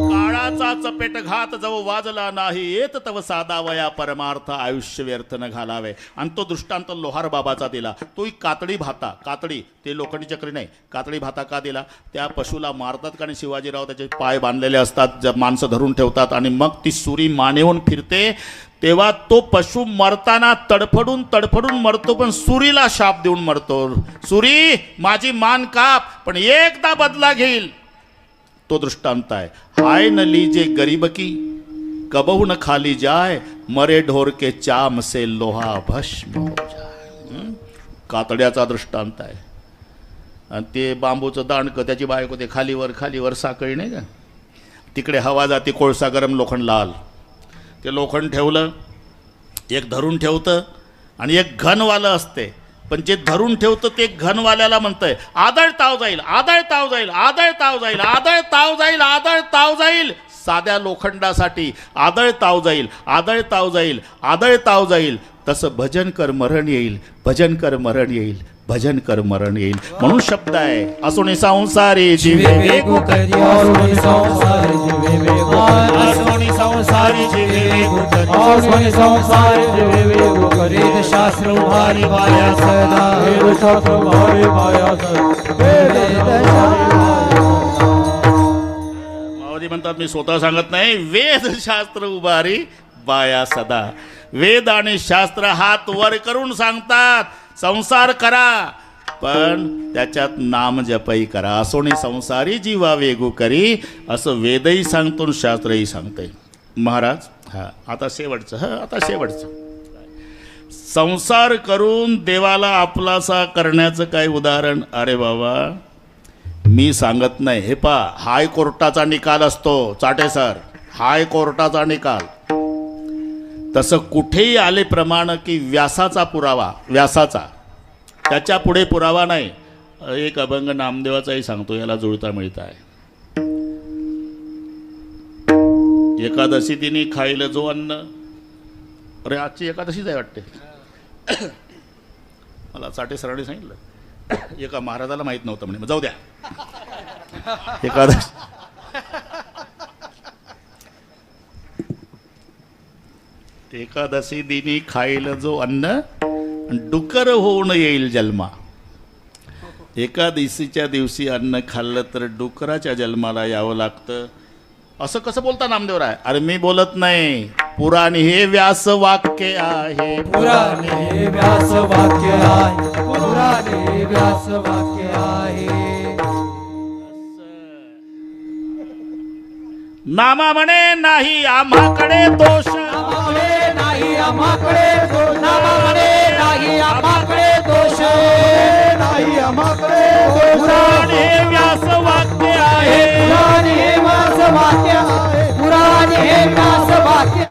A: काळाचा चपेट घात जव वाजला नाही, येत तव साधावया परमार्थ आयुष्य व्यर्थ न घालावे. आणि तो दृष्टांत लोहार बाबाचा दिला. तोही कातडी भाता, कातडी ते लोखंडी चक्री नाही, कातडी भाता का दिला. त्या पशुला मारतात, कारण शिवाजीराव त्याचे पाय बांधलेले असतात, माणसं धरून ठेवतात, आणि मग ती सुरी मानेहून फिरते. तेव्हा तो पशु मरताना तडफडून तडफडून मरतो, पण सुरीला शाप देऊन मरतो. सुरी माझी मान काप, पण एकदा बदला घेईल. तो दृष्टांत आहे. हाय न लीजे गरीब की कबहू न खाली जाय, मरे ढोर के चाम से लोहा भस्म हो जाय. कातड्याचा दृष्टांत आहे. आणि ते बांबूचं दांडकं, त्याची बायको ते खालीवर खालीवर साखळी नाही का, तिकडे हवा जाते, कोळसा गरम, लोखंड लाल. ते लोखंड ठेवलं, एक धरून ठेवतं आणि एक घनवालं असते. पण जे धरून ठेवतं ते घनवाल्याला म्हणतंय आदळ ताव जाईल, आदळ ताव जाईल, आदळ ताव जाईल, आदळ ताव जाईल, आदळ ताव जाईल. साध्या लोखंडासाठी आदळ ताव जाईल, आदळ ताव जाईल, आदळ ताव जाईल. तसं भजन कर मरण येईल, भजन कर मरण येईल, भजन कर मरण येईल. म्हणून शब्द आहे असोने संसारी जीवे वेगो करी, असोने संसारी जीवे वेगो करी, असोने संसारी जीवे वेगो करी, असोने संसारी जीवे वेगो करी. वेद शास्त्र भारी बाया सदा, वेद शास्त्र भारी बाया सदा, वेद माऊली म्हणतात, मी स्वतः सांगत नाही, वेद शास्त्र उभारी बाया सदा. वेद आणि शास्त्र हात वर करून सांगतात संसार करा, पण त्याच्यात नाम जपही करा. असोने संसारी जीवा वेगू करी, असं वेदही सांगतो, शास्त्रही सांगते. महाराज आता शेवटचं, आता शेवटचं. संसार करून देवाला आपलासा करण्याचं काय उदाहरण. अरे बाबा मी सांगत नाही, हे पहा हायकोर्टाचा निकाल असतो चाटेसर, हायकोर्टाचा निकाल. तसं कुठेही आले प्रमाण की व्यासाचा पुरावा, व्यासाचा, त्याच्या पुढे पुरावा नाही. एक अभंग नामदेवाचाही सांगतो, याला जुळता मिळता आहे. एकादशी तिने खाईल जो अन्न. अरे आजची एकादशीच आहे वाटते. मला चाटे सरांनी सांगितलं, एका महाराजाला माहित नव्हतं म्हणे. मग जाऊ द्या. एकादशी एकादशी दिनी खाईल जो अन्न डुकर होऊन येईल जन्मा. एकादशीच्या दिवशी अन्न खाल्लं तर डुकराच्या जन्माला यावं लागतं. असं कसं बोलता नामदेवराय? अरे मी बोलत नाही, पुराण हे व्यास वाक्य आहे.
C: पुराणे हे व्यास वाक्य आहे. पुराणे हे व्यास वाक्य आहे.
A: नामा म्हणे नाही आम्हाकडे दोष.
B: नामामुळे नाही आम्हाकडे दोष. नामामुळे नाही आम्हाकडे दोष.
C: नाही आम्हाकडे दोष.
A: पुराण हे व्यास वाक्य आहे.
B: पुराण हे व्यास वाक्य आहे.